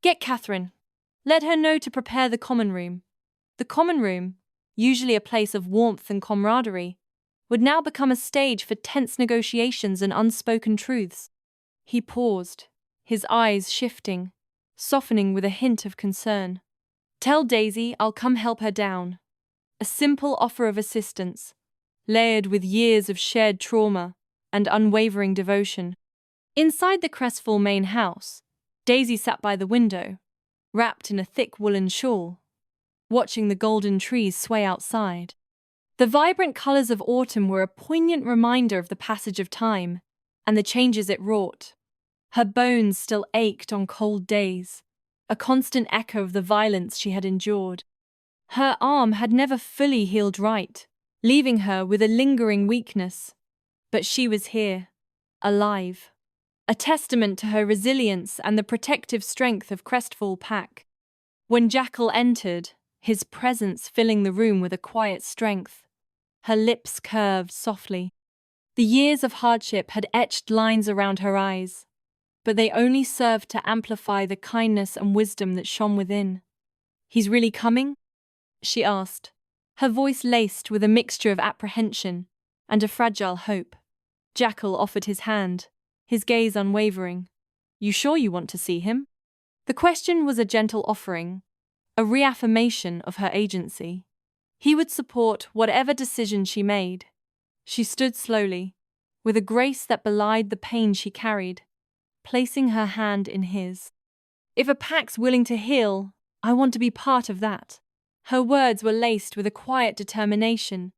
[SPEAKER 1] "Get Catherine. Let her know to prepare the common room." The common room, usually a place of warmth and camaraderie, would now become a stage for tense negotiations and unspoken truths. He paused, his eyes shifting, softening with a hint of concern. "Tell Daisy I'll come help her down." A simple offer of assistance, layered with years of shared trauma and unwavering devotion. Inside the Crestfall main house, Daisy sat by the window, wrapped in a thick woolen shawl. watching the golden trees sway outside. The vibrant colors of autumn were a poignant reminder of the passage of time and the changes it wrought. Her bones still ached on cold days, a constant echo of the violence she had endured. Her arm had never fully healed right, leaving her with a lingering weakness. But she was here, alive, a testament to her resilience and the protective strength of Crestfall Pack. When Jackal entered, his presence filling the room with a quiet strength, her lips curved softly. The years of hardship had etched lines around her eyes, but they only served to amplify the kindness and wisdom that shone within. "He's really coming?" she asked, her voice laced with a mixture of apprehension and a fragile hope. Jackal offered his hand, his gaze unwavering. "You sure you want to see him?" The question was a gentle offering, a reaffirmation of her agency. He would support whatever decision she made. She stood slowly, with a grace that belied the pain she carried, placing her hand in his. "If a pack's willing to heal, I want to be part of that." Her words were laced with a quiet determination,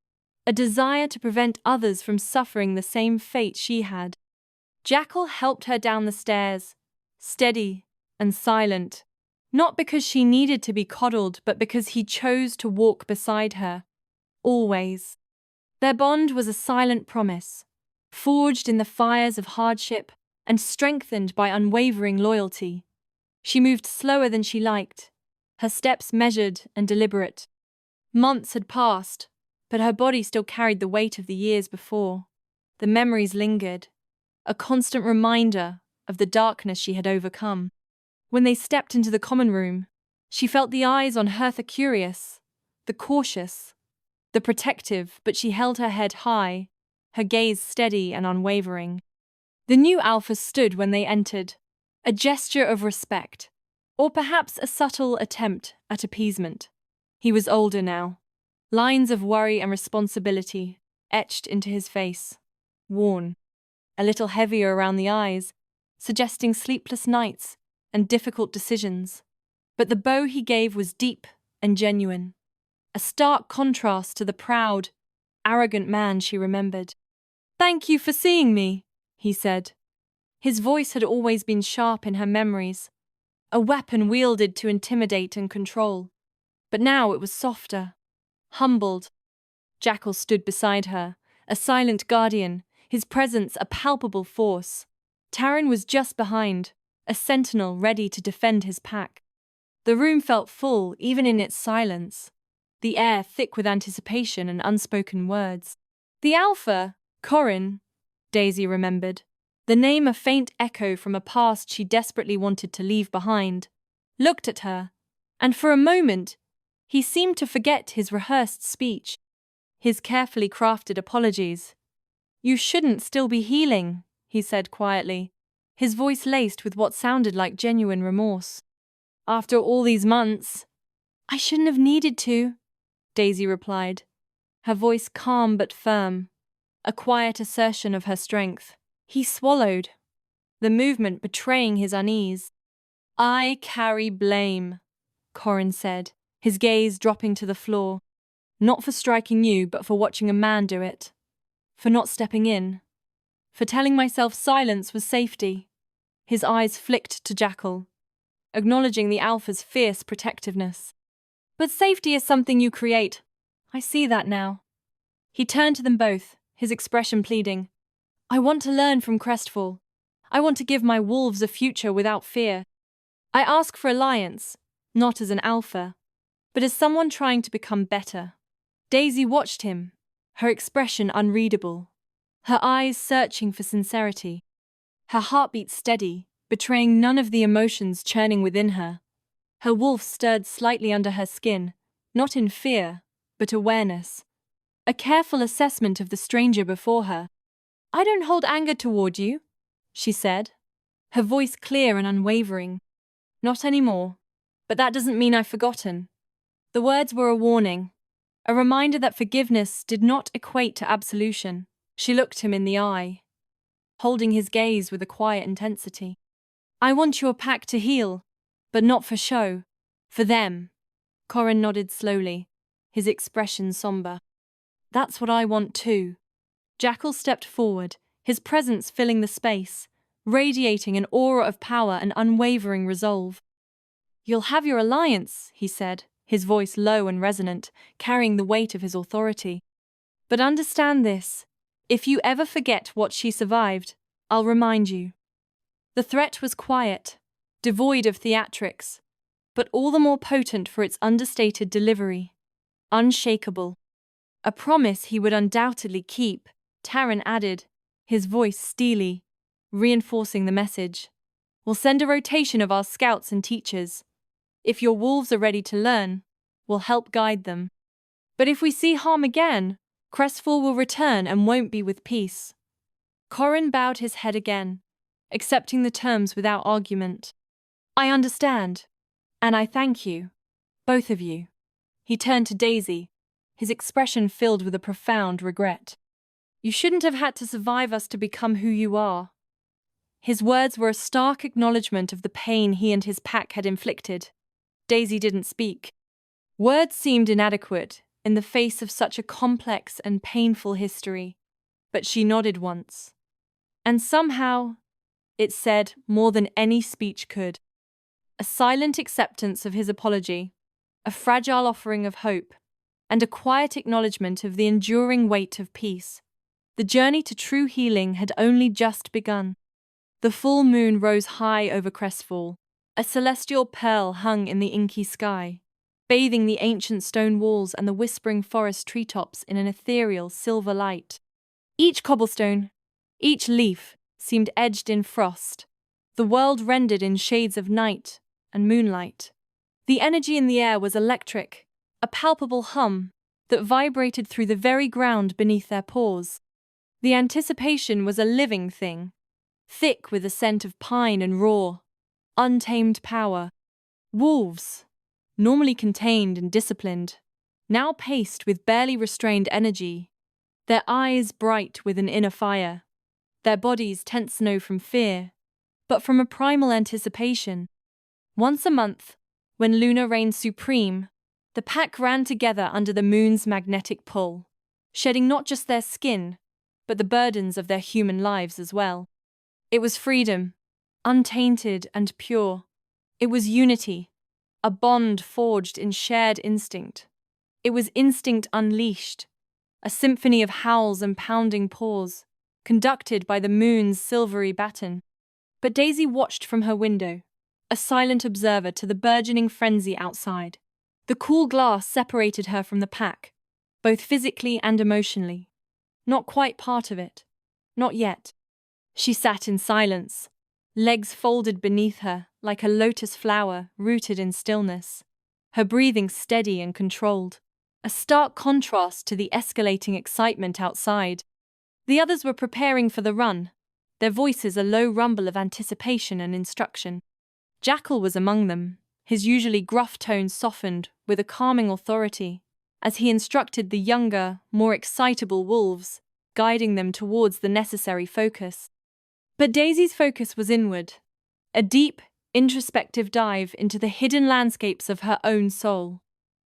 [SPEAKER 1] a desire to prevent others from suffering the same fate she had. Jackal helped her down the stairs, steady and silent, not because she needed to be coddled, but because he chose to walk beside her, always. Their bond was a silent promise, forged in the fires of hardship and strengthened by unwavering loyalty. She moved slower than she liked, her steps measured and deliberate. Months had passed, but her body still carried the weight of the years before. The memories lingered, a constant reminder of the darkness she had overcome. When they stepped into the common room, she felt the eyes on her, the curious, the cautious, the protective, but she held her head high, her gaze steady and unwavering. The new alpha stood when they entered, a gesture of respect, or perhaps a subtle attempt at appeasement. He was older now, lines of worry and responsibility etched into his face, worn, a little heavier around the eyes, suggesting sleepless nights and difficult decisions. But the bow he gave was deep and genuine, a stark contrast to the proud, arrogant man she remembered. "Thank you for seeing me," he said. His voice had always been sharp in her memories, a weapon wielded to intimidate and control. But now it was softer, humbled. Jackal stood beside her, a silent guardian, his presence a palpable force. Taryn was just behind, a sentinel ready to defend his pack. The room felt full even in its silence, the air thick with anticipation and unspoken words. The Alpha, Corin, Daisy remembered, the name a faint echo from a past she desperately wanted to leave behind, looked at her, and for a moment, he seemed to forget his rehearsed speech, his carefully crafted apologies. "You shouldn't still be healing," he said quietly, his voice laced with what sounded like genuine remorse. "After all these months." "I shouldn't have needed to," Daisy replied, her voice calm but firm, a quiet assertion of her strength. He swallowed, the movement betraying his unease. "I carry blame," Corin said, his gaze dropping to the floor. "Not for striking you, but for watching a man do it. For not stepping in. For telling myself silence was safety." His eyes flicked to Jackal, acknowledging the Alpha's fierce protectiveness. "But safety is something you create. I see that now." He turned to them both, his expression pleading. "I want to learn from Crestfall. I want to give my wolves a future without fear. I ask for alliance, not as an alpha, but as someone trying to become better." Daisy watched him, her expression unreadable, her eyes searching for sincerity, her heartbeat steady, betraying none of the emotions churning within her. Her wolf stirred slightly under her skin, not in fear, but awareness, a careful assessment of the stranger before her. "I don't hold anger toward you," she said, her voice clear and unwavering. "Not anymore, but that doesn't mean I've forgotten." The words were a warning, a reminder that forgiveness did not equate to absolution. She looked him in the eye, holding his gaze with a quiet intensity. "I want your pack to heal, but not for show, for them." Corin nodded slowly, his expression somber. That's what I want too. Jackal stepped forward, his presence filling the space, radiating an aura of power and unwavering resolve. You'll have your alliance, he said, his voice low and resonant, carrying the weight of his authority. But understand this, if you ever forget what she survived, I'll remind you. The threat was quiet, devoid of theatrics, but all the more potent for its understated delivery. Unshakable. A promise he would undoubtedly keep, Taran added, his voice steely, reinforcing the message. We'll send a rotation of our scouts and teachers. If your wolves are ready to learn, we'll help guide them. But if we see harm again, Crestfall will return and won't be with peace. Corin bowed his head again, accepting the terms without argument. I understand, and I thank you, both of you. He turned to Daisy, his expression filled with a profound regret. You shouldn't have had to survive us to become who you are. His words were a stark acknowledgement of the pain he and his pack had inflicted. Daisy didn't speak. Words seemed inadequate in the face of such a complex and painful history, but she nodded once. And somehow, it said more than any speech could. A silent acceptance of his apology, a fragile offering of hope, and a quiet acknowledgement of the enduring weight of peace. The journey to true healing had only just begun. The full moon rose high over Crestfall, a celestial pearl hung in the inky sky, bathing the ancient stone walls and the whispering forest treetops in an ethereal silver light. Each cobblestone, each leaf, seemed edged in frost, the world rendered in shades of night and moonlight. The energy in the air was electric, a palpable hum that vibrated through the very ground beneath their paws. The anticipation was a living thing, thick with a scent of pine and raw, untamed power. Wolves, normally contained and disciplined, now paced with barely restrained energy, their eyes bright with an inner fire, their bodies tense no from fear, but from a primal anticipation. Once a month, when Luna reigned supreme, the pack ran together under the moon's magnetic pull, shedding not just their skin, but the burdens of their human lives as well. It was freedom, untainted and pure. It was unity, a bond forged in shared instinct. It was instinct unleashed, a symphony of howls and pounding paws, conducted by the moon's silvery baton. But Daisy watched from her window, a silent observer to the burgeoning frenzy outside. The cool glass separated her from the pack, both physically and emotionally. Not quite part of it. Not yet. She sat in silence, legs folded beneath her like a lotus flower rooted in stillness, her breathing steady and controlled, a stark contrast to the escalating excitement outside. The others were preparing for the run, their voices a low rumble of anticipation and instruction. Jackal was among them, his usually gruff tone softened with a calming authority, as he instructed the younger, more excitable wolves, guiding them towards the necessary focus. But Daisy's focus was inward, a deep, introspective dive into the hidden landscapes of her own soul.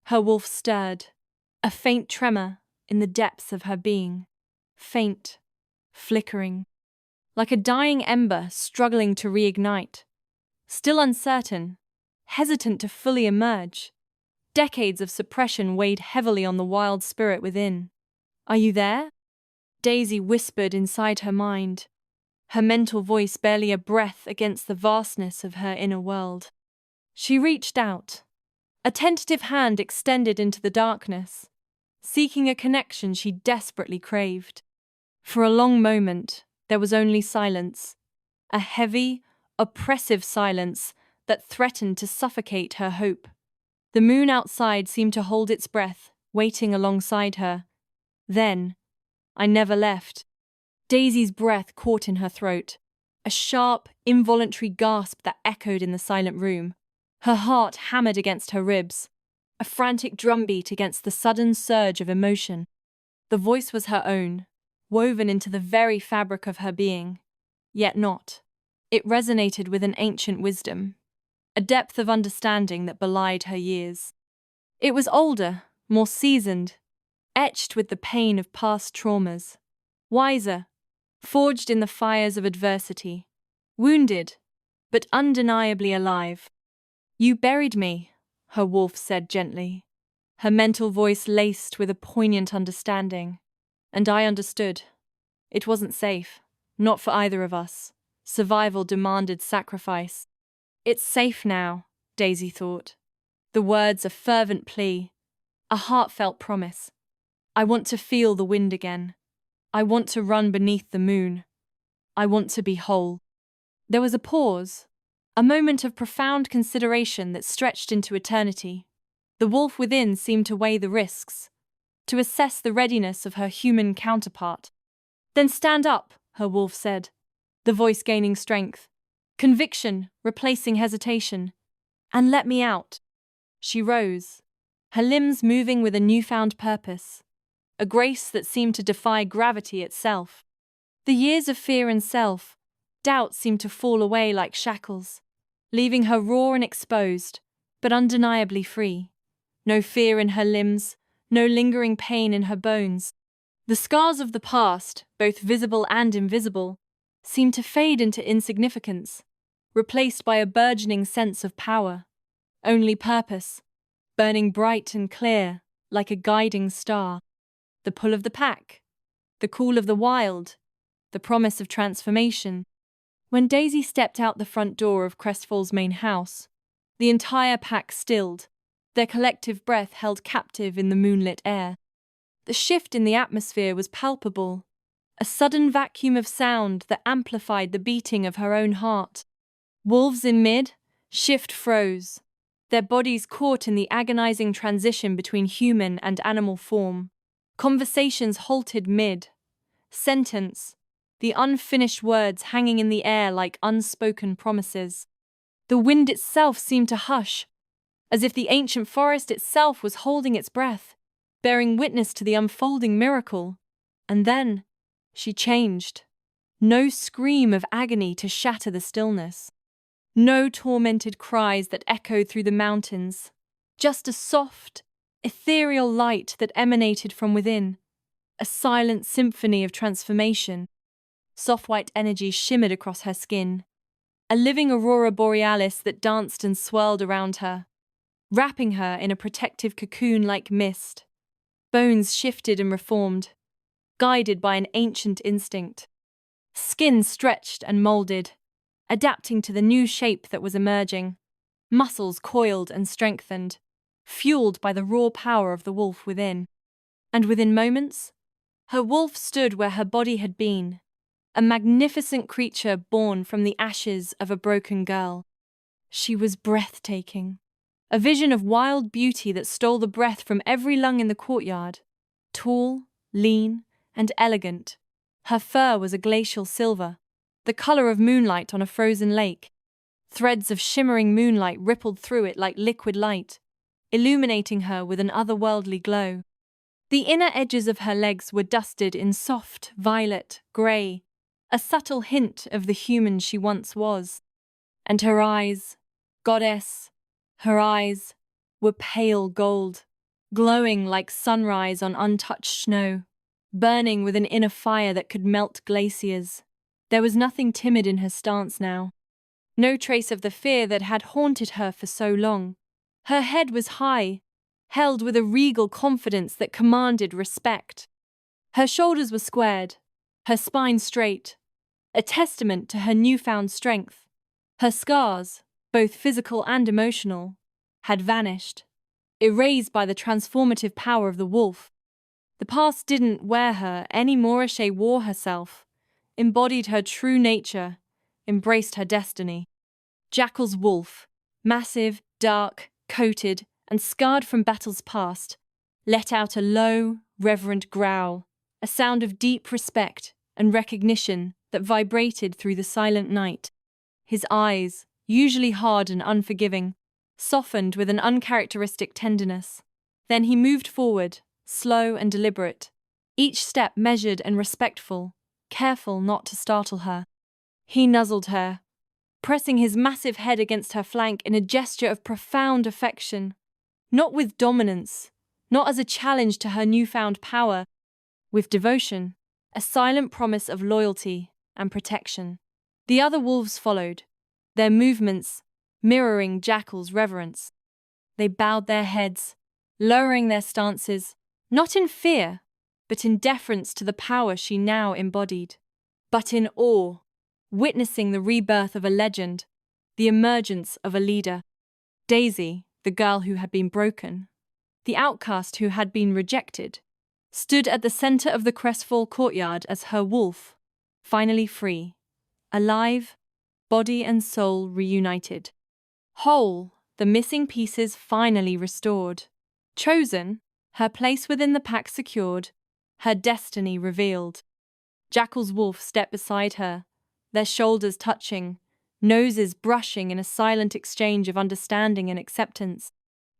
[SPEAKER 1] Her wolf stirred, a faint tremor in the depths of her being, faint, flickering, like a dying ember struggling to reignite. Still uncertain, hesitant to fully emerge, decades of suppression weighed heavily on the wild spirit within. Are you there? Daisy whispered inside her mind, her mental voice barely a breath against the vastness of her inner world. She reached out, a tentative hand extended into the darkness, seeking a connection she desperately craved. For a long moment, there was only silence, a heavy, oppressive silence that threatened to suffocate her hope. The moon outside seemed to hold its breath, waiting alongside her. Then, I never left. Daisy's breath caught in her throat, a sharp, involuntary gasp that echoed in the silent room. Her heart hammered against her ribs, a frantic drumbeat against the sudden surge of emotion. The voice was her own, woven into the very fabric of her being, yet not. It resonated with an ancient wisdom, a depth of understanding that belied her years. It was older, more seasoned, etched with the pain of past traumas. Wiser, forged in the fires of adversity. Wounded, but undeniably alive. "You buried me," her wolf said gently, her mental voice laced with a poignant understanding. And I understood. It wasn't safe, not for either of us. Survival demanded sacrifice. "It's safe now," Daisy thought. The words a fervent plea, a heartfelt promise. "I want to feel the wind again. I want to run beneath the moon. I want to be whole." There was a pause, a moment of profound consideration that stretched into eternity. The wolf within seemed to weigh the risks, to assess the readiness of her human counterpart. "Then stand up," her wolf said, the voice gaining strength, conviction replacing hesitation, "and let me out." She rose, her limbs moving with a newfound purpose, a grace that seemed to defy gravity itself. The years of fear and self-doubt seemed to fall away like shackles, leaving her raw and exposed, but undeniably free. No fear in her limbs, no lingering pain in her bones. The scars of the past, both visible and invisible, seemed to fade into insignificance, replaced by a burgeoning sense of power. Only purpose, burning bright and clear, like a guiding star. The pull of the pack, the call of the wild, the promise of transformation. When Daisy stepped out the front door of Crestfall's main house, the entire pack stilled, their collective breath held captive in the moonlit air. The shift in the atmosphere was palpable, a sudden vacuum of sound that amplified the beating of her own heart. Wolves in mid-shift froze, their bodies caught in the agonizing transition between human and animal form. Conversations halted mid-sentence, the unfinished words hanging in the air like unspoken promises. The wind itself seemed to hush, as if the ancient forest itself was holding its breath, bearing witness to the unfolding miracle. And then, she changed. No scream of agony to shatter the stillness. No tormented cries that echoed through the mountains. Just a soft, ethereal light that emanated from within. A silent symphony of transformation. Soft white energy shimmered across her skin. A living aurora borealis that danced and swirled around her, wrapping her in a protective cocoon like mist. Bones shifted and reformed, guided by an ancient instinct. Skin stretched and molded, adapting to the new shape that was emerging. Muscles coiled and strengthened, fueled by the raw power of the wolf within. And within moments, her wolf stood where her body had been, a magnificent creature born from the ashes of a broken girl. She was breathtaking, a vision of wild beauty that stole the breath from every lung in the courtyard. Tall, lean, and elegant, her fur was a glacial silver, the color of moonlight on a frozen lake. Threads of shimmering moonlight rippled through it like liquid light, illuminating her with an otherworldly glow. The inner edges of her legs were dusted in soft, violet, grey, a subtle hint of the human she once was. And her eyes, goddess, her eyes, were pale gold, glowing like sunrise on untouched snow, burning with an inner fire that could melt glaciers. There was nothing timid in her stance now. No trace of the fear that had haunted her for so long. Her head was high, held with a regal confidence that commanded respect. Her shoulders were squared, her spine straight, a testament to her newfound strength. Her scars, both physical and emotional, had vanished, erased by the transformative power of the wolf. The past didn't wear her any more as she wore herself, embodied her true nature, embraced her destiny. Jackal's wolf, massive, dark, coated, and scarred from battles past, let out a low, reverent growl, a sound of deep respect and recognition that vibrated through the silent night. His eyes, usually hard and unforgiving, softened with an uncharacteristic tenderness. Then he moved forward, slow and deliberate, each step measured and respectful, careful not to startle her. He nuzzled her, pressing his massive head against her flank in a gesture of profound affection. Not with dominance, not as a challenge to her newfound power, with devotion, a silent promise of loyalty and protection. The other wolves followed, their movements mirroring Jackal's reverence. They bowed their heads, lowering their stances, not in fear, but in deference to the power she now embodied, but in awe, witnessing the rebirth of a legend, the emergence of a leader. Daisy, the girl who had been broken, the outcast who had been rejected, stood at the center of the Crestfall courtyard as her wolf, finally free, alive, body and soul reunited. Whole, the missing pieces finally restored. Chosen, her place within the pack secured, her destiny revealed. Jackal's wolf stepped beside her, their shoulders touching, noses brushing in a silent exchange of understanding and acceptance.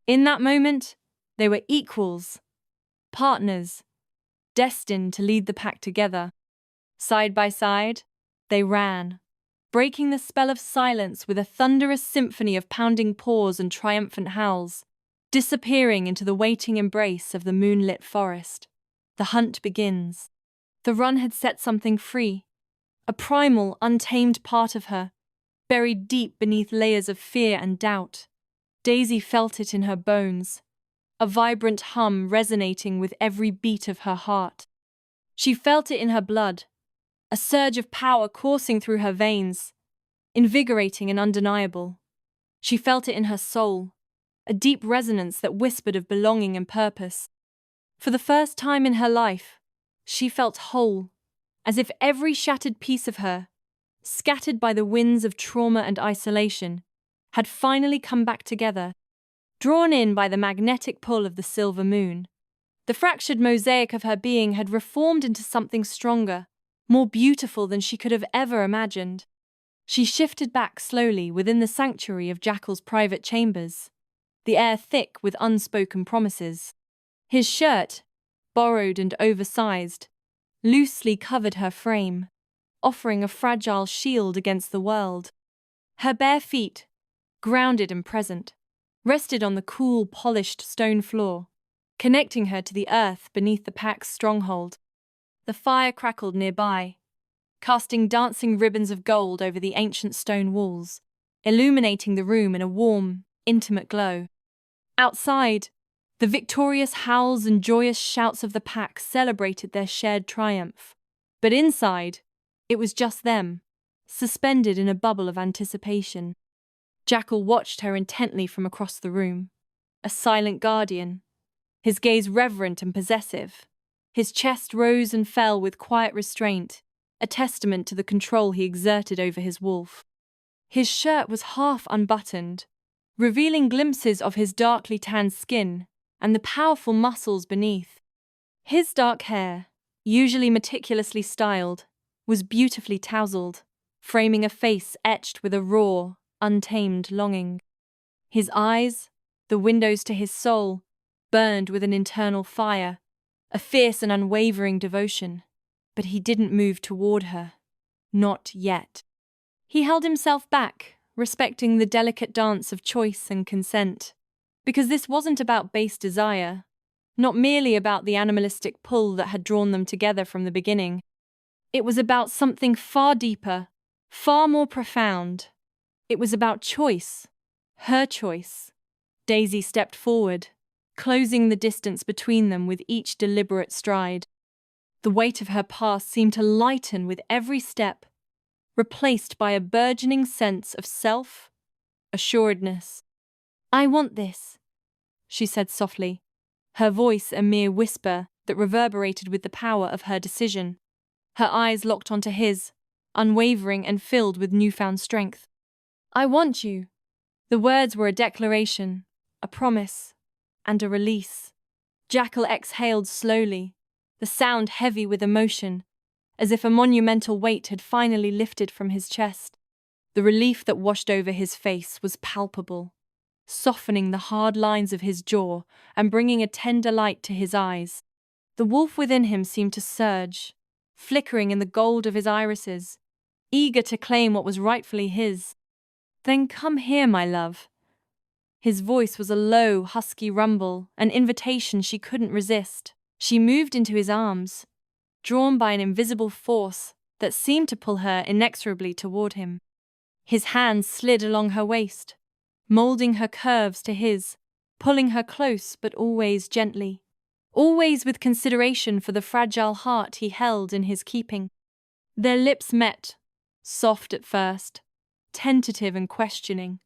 [SPEAKER 1] In that moment, they were equals, partners, destined to lead the pack together. Side by side, they ran, breaking the spell of silence with a thunderous symphony of pounding paws and triumphant howls, disappearing into the waiting embrace of the moonlit forest. The hunt begins. The run had set something free, a primal, untamed part of her, buried deep beneath layers of fear and doubt. Daisy felt it in her bones, a vibrant hum resonating with every beat of her heart. She felt it in her blood, a surge of power coursing through her veins, invigorating and undeniable. She felt it in her soul, a deep resonance that whispered of belonging and purpose. For the first time in her life, she felt whole, as if every shattered piece of her, scattered by the winds of trauma and isolation, had finally come back together, drawn in by the magnetic pull of the silver moon. The fractured mosaic of her being had reformed into something stronger, more beautiful than she could have ever imagined. She shifted back slowly within the sanctuary of Jackal's private chambers, the air thick with unspoken promises. His shirt, borrowed and oversized, loosely covered her frame, offering a fragile shield against the world. Her bare feet, grounded and present, rested on the cool, polished stone floor, connecting her to the earth beneath the pack's stronghold. The fire crackled nearby, casting dancing ribbons of gold over the ancient stone walls, illuminating the room in a warm, intimate glow. Outside, the victorious howls and joyous shouts of the pack celebrated their shared triumph. But inside, it was just them, suspended in a bubble of anticipation. Jackal watched her intently from across the room, a silent guardian, his gaze reverent and possessive. His chest rose and fell with quiet restraint, a testament to the control he exerted over his wolf. His shirt was half unbuttoned, revealing glimpses of his darkly tanned skin and the powerful muscles beneath. His dark hair, usually meticulously styled, was beautifully tousled, framing a face etched with a raw, untamed longing. His eyes, the windows to his soul, burned with an internal fire, a fierce and unwavering devotion. But he didn't move toward her. Not yet. He held himself back, respecting the delicate dance of choice and consent, because this wasn't about base desire, not merely about the animalistic pull that had drawn them together from the beginning. It was about something far deeper, far more profound. It was about choice, her choice. Daisy stepped forward, closing the distance between them with each deliberate stride. The weight of her past seemed to lighten with every step, replaced by a burgeoning sense of self-assuredness. "I want this," she said softly, her voice a mere whisper that reverberated with the power of her decision. Her eyes locked onto his, unwavering and filled with newfound strength. "I want you." The words were a declaration, a promise, and a release. Jackal exhaled slowly, the sound heavy with emotion, as if a monumental weight had finally lifted from his chest. The relief that washed over his face was palpable, softening the hard lines of his jaw and bringing a tender light to his eyes. The wolf within him seemed to surge, flickering in the gold of his irises, eager to claim what was rightfully his. "Then come here, my love." His voice was a low, husky rumble, an invitation she couldn't resist. She moved into his arms, drawn by an invisible force that seemed to pull her inexorably toward him. His hands slid along her waist, molding her curves to his, pulling her close but always gently, always with consideration for the fragile heart he held in his keeping. Their lips met, soft at first, tentative and questioning.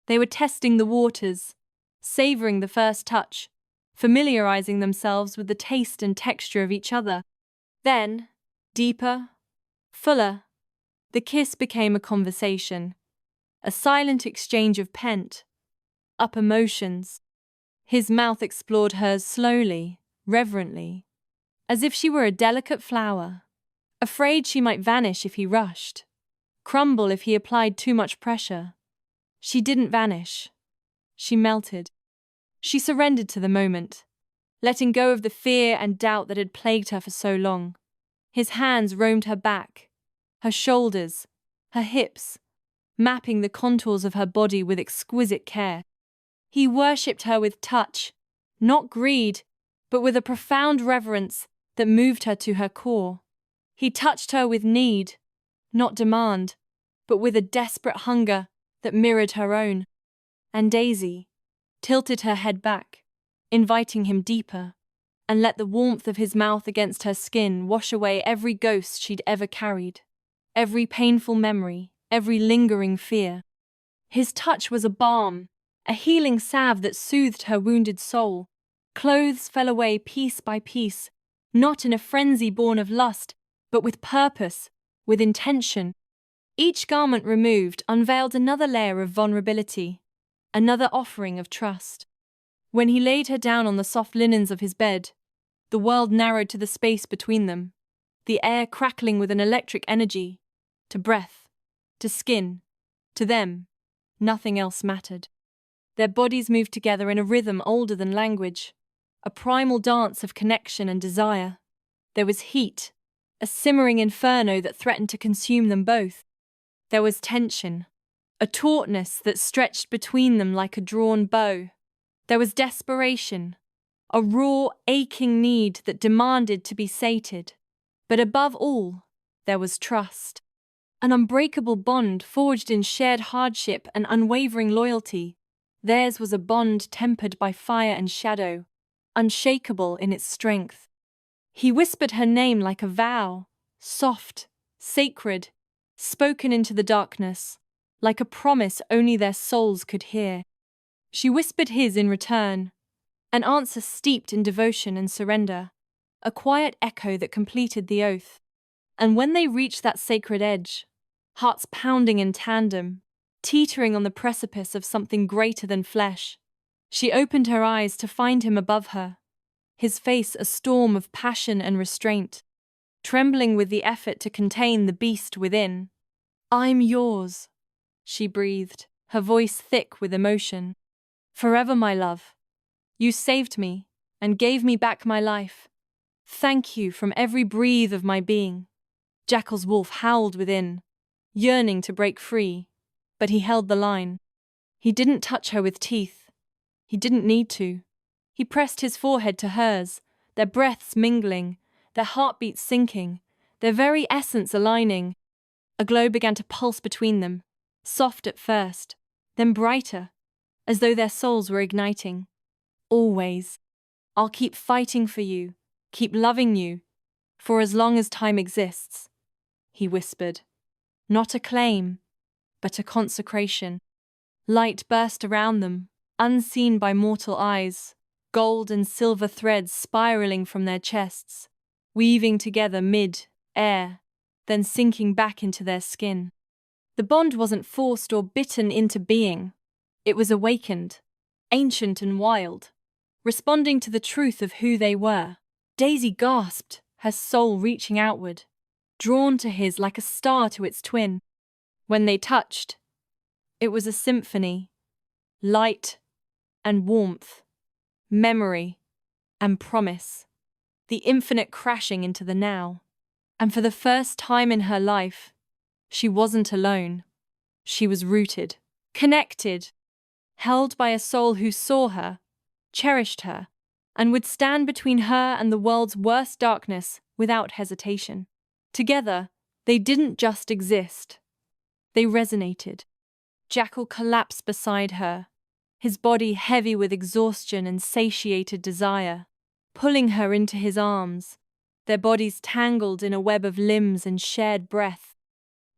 [SPEAKER 1] They were testing the waters, savoring the first touch, familiarizing themselves with the taste and texture of each other. Then, deeper, fuller, the kiss became a conversation, a silent exchange of pent-up emotions. His mouth explored hers slowly, reverently, as if she were a delicate flower, afraid she might vanish if he rushed, crumble if he applied too much pressure. She didn't vanish. She melted. She surrendered to the moment, letting go of the fear and doubt that had plagued her for so long. His hands roamed her back, her shoulders, her hips, mapping the contours of her body with exquisite care. He worshipped her with touch, not greed, but with a profound reverence that moved her to her core. He touched her with need, not demand, but with a desperate hunger that mirrored her own. And Daisy tilted her head back, inviting him deeper, and let the warmth of his mouth against her skin wash away every ghost she'd ever carried, every painful memory, every lingering fear. His touch was a balm, a healing salve that soothed her wounded soul. Clothes fell away piece by piece, not in a frenzy born of lust, but with purpose, with intention. Each garment removed unveiled another layer of vulnerability, another offering of trust. When he laid her down on the soft linens of his bed, the world narrowed to the space between them, the air crackling with an electric energy. To breath, to skin, to them, nothing else mattered. Their bodies moved together in a rhythm older than language, a primal dance of connection and desire. There was heat, a simmering inferno that threatened to consume them both. There was tension, a tautness that stretched between them like a drawn bow. There was desperation, a raw, aching need that demanded to be sated. But above all, there was trust. An unbreakable bond forged in shared hardship and unwavering loyalty. Theirs was a bond tempered by fire and shadow, unshakable in its strength. He whispered her name like a vow, soft, sacred, spoken into the darkness, like a promise only their souls could hear. She whispered his in return, an answer steeped in devotion and surrender, a quiet echo that completed the oath. And when they reached that sacred edge, hearts pounding in tandem, teetering on the precipice of something greater than flesh, she opened her eyes to find him above her, his face a storm of passion and restraint, trembling with the effort to contain the beast within. "I'm yours," she breathed, her voice thick with emotion. "Forever, my love. You saved me and gave me back my life. Thank you from every breath of my being." Jackal's wolf howled within, yearning to break free, but he held the line. He didn't touch her with teeth. He didn't need to. He pressed his forehead to hers, their breaths mingling, their heartbeats syncing, their very essence aligning. A glow began to pulse between them, soft at first, then brighter, as though their souls were igniting. "Always. I'll keep fighting for you, keep loving you, for as long as time exists," he whispered. Not a claim, but a consecration. Light burst around them, unseen by mortal eyes, gold and silver threads spiraling from their chests, weaving together mid-air, then sinking back into their skin. The bond wasn't forced or bitten into being. It was awakened, ancient and wild, responding to the truth of who they were. Daisy gasped, her soul reaching outward, drawn to his like a star to its twin. When they touched, it was a symphony, light and warmth, memory and promise, the infinite crashing into the now. And for the first time in her life, she wasn't alone. She was rooted, connected, held by a soul who saw her, cherished her, and would stand between her and the world's worst darkness without hesitation. Together, they didn't just exist. They resonated. Jackal collapsed beside her, his body heavy with exhaustion and satiated desire, pulling her into his arms, their bodies tangled in a web of limbs and shared breath.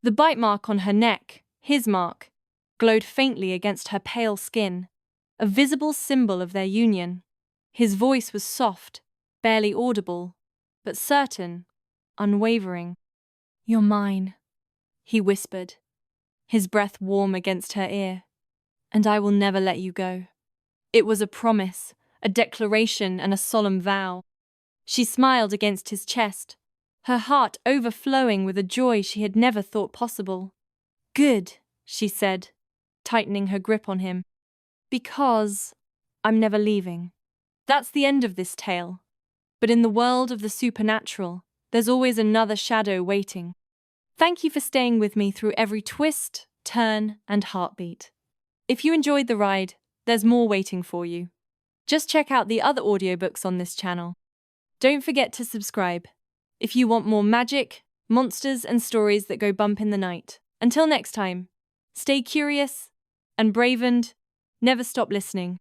[SPEAKER 1] The bite mark on her neck, his mark, glowed faintly against her pale skin, a visible symbol of their union. His voice was soft, barely audible, but certain, unwavering. "You're mine," he whispered, his breath warm against her ear. "And I will never let you go." It was a promise, a declaration, and a solemn vow. She smiled against his chest, her heart overflowing with a joy she had never thought possible. "Good," she said, tightening her grip on him. "Because I'm never leaving." That's the end of this tale. But in the world of the supernatural, there's always another shadow waiting. Thank you for staying with me through every twist, turn, and heartbeat. If you enjoyed the ride, there's more waiting for you. Just check out the other audiobooks on this channel. Don't forget to subscribe if you want more magic, monsters, and stories that go bump in the night. Until next time, stay curious and brave and never stop listening.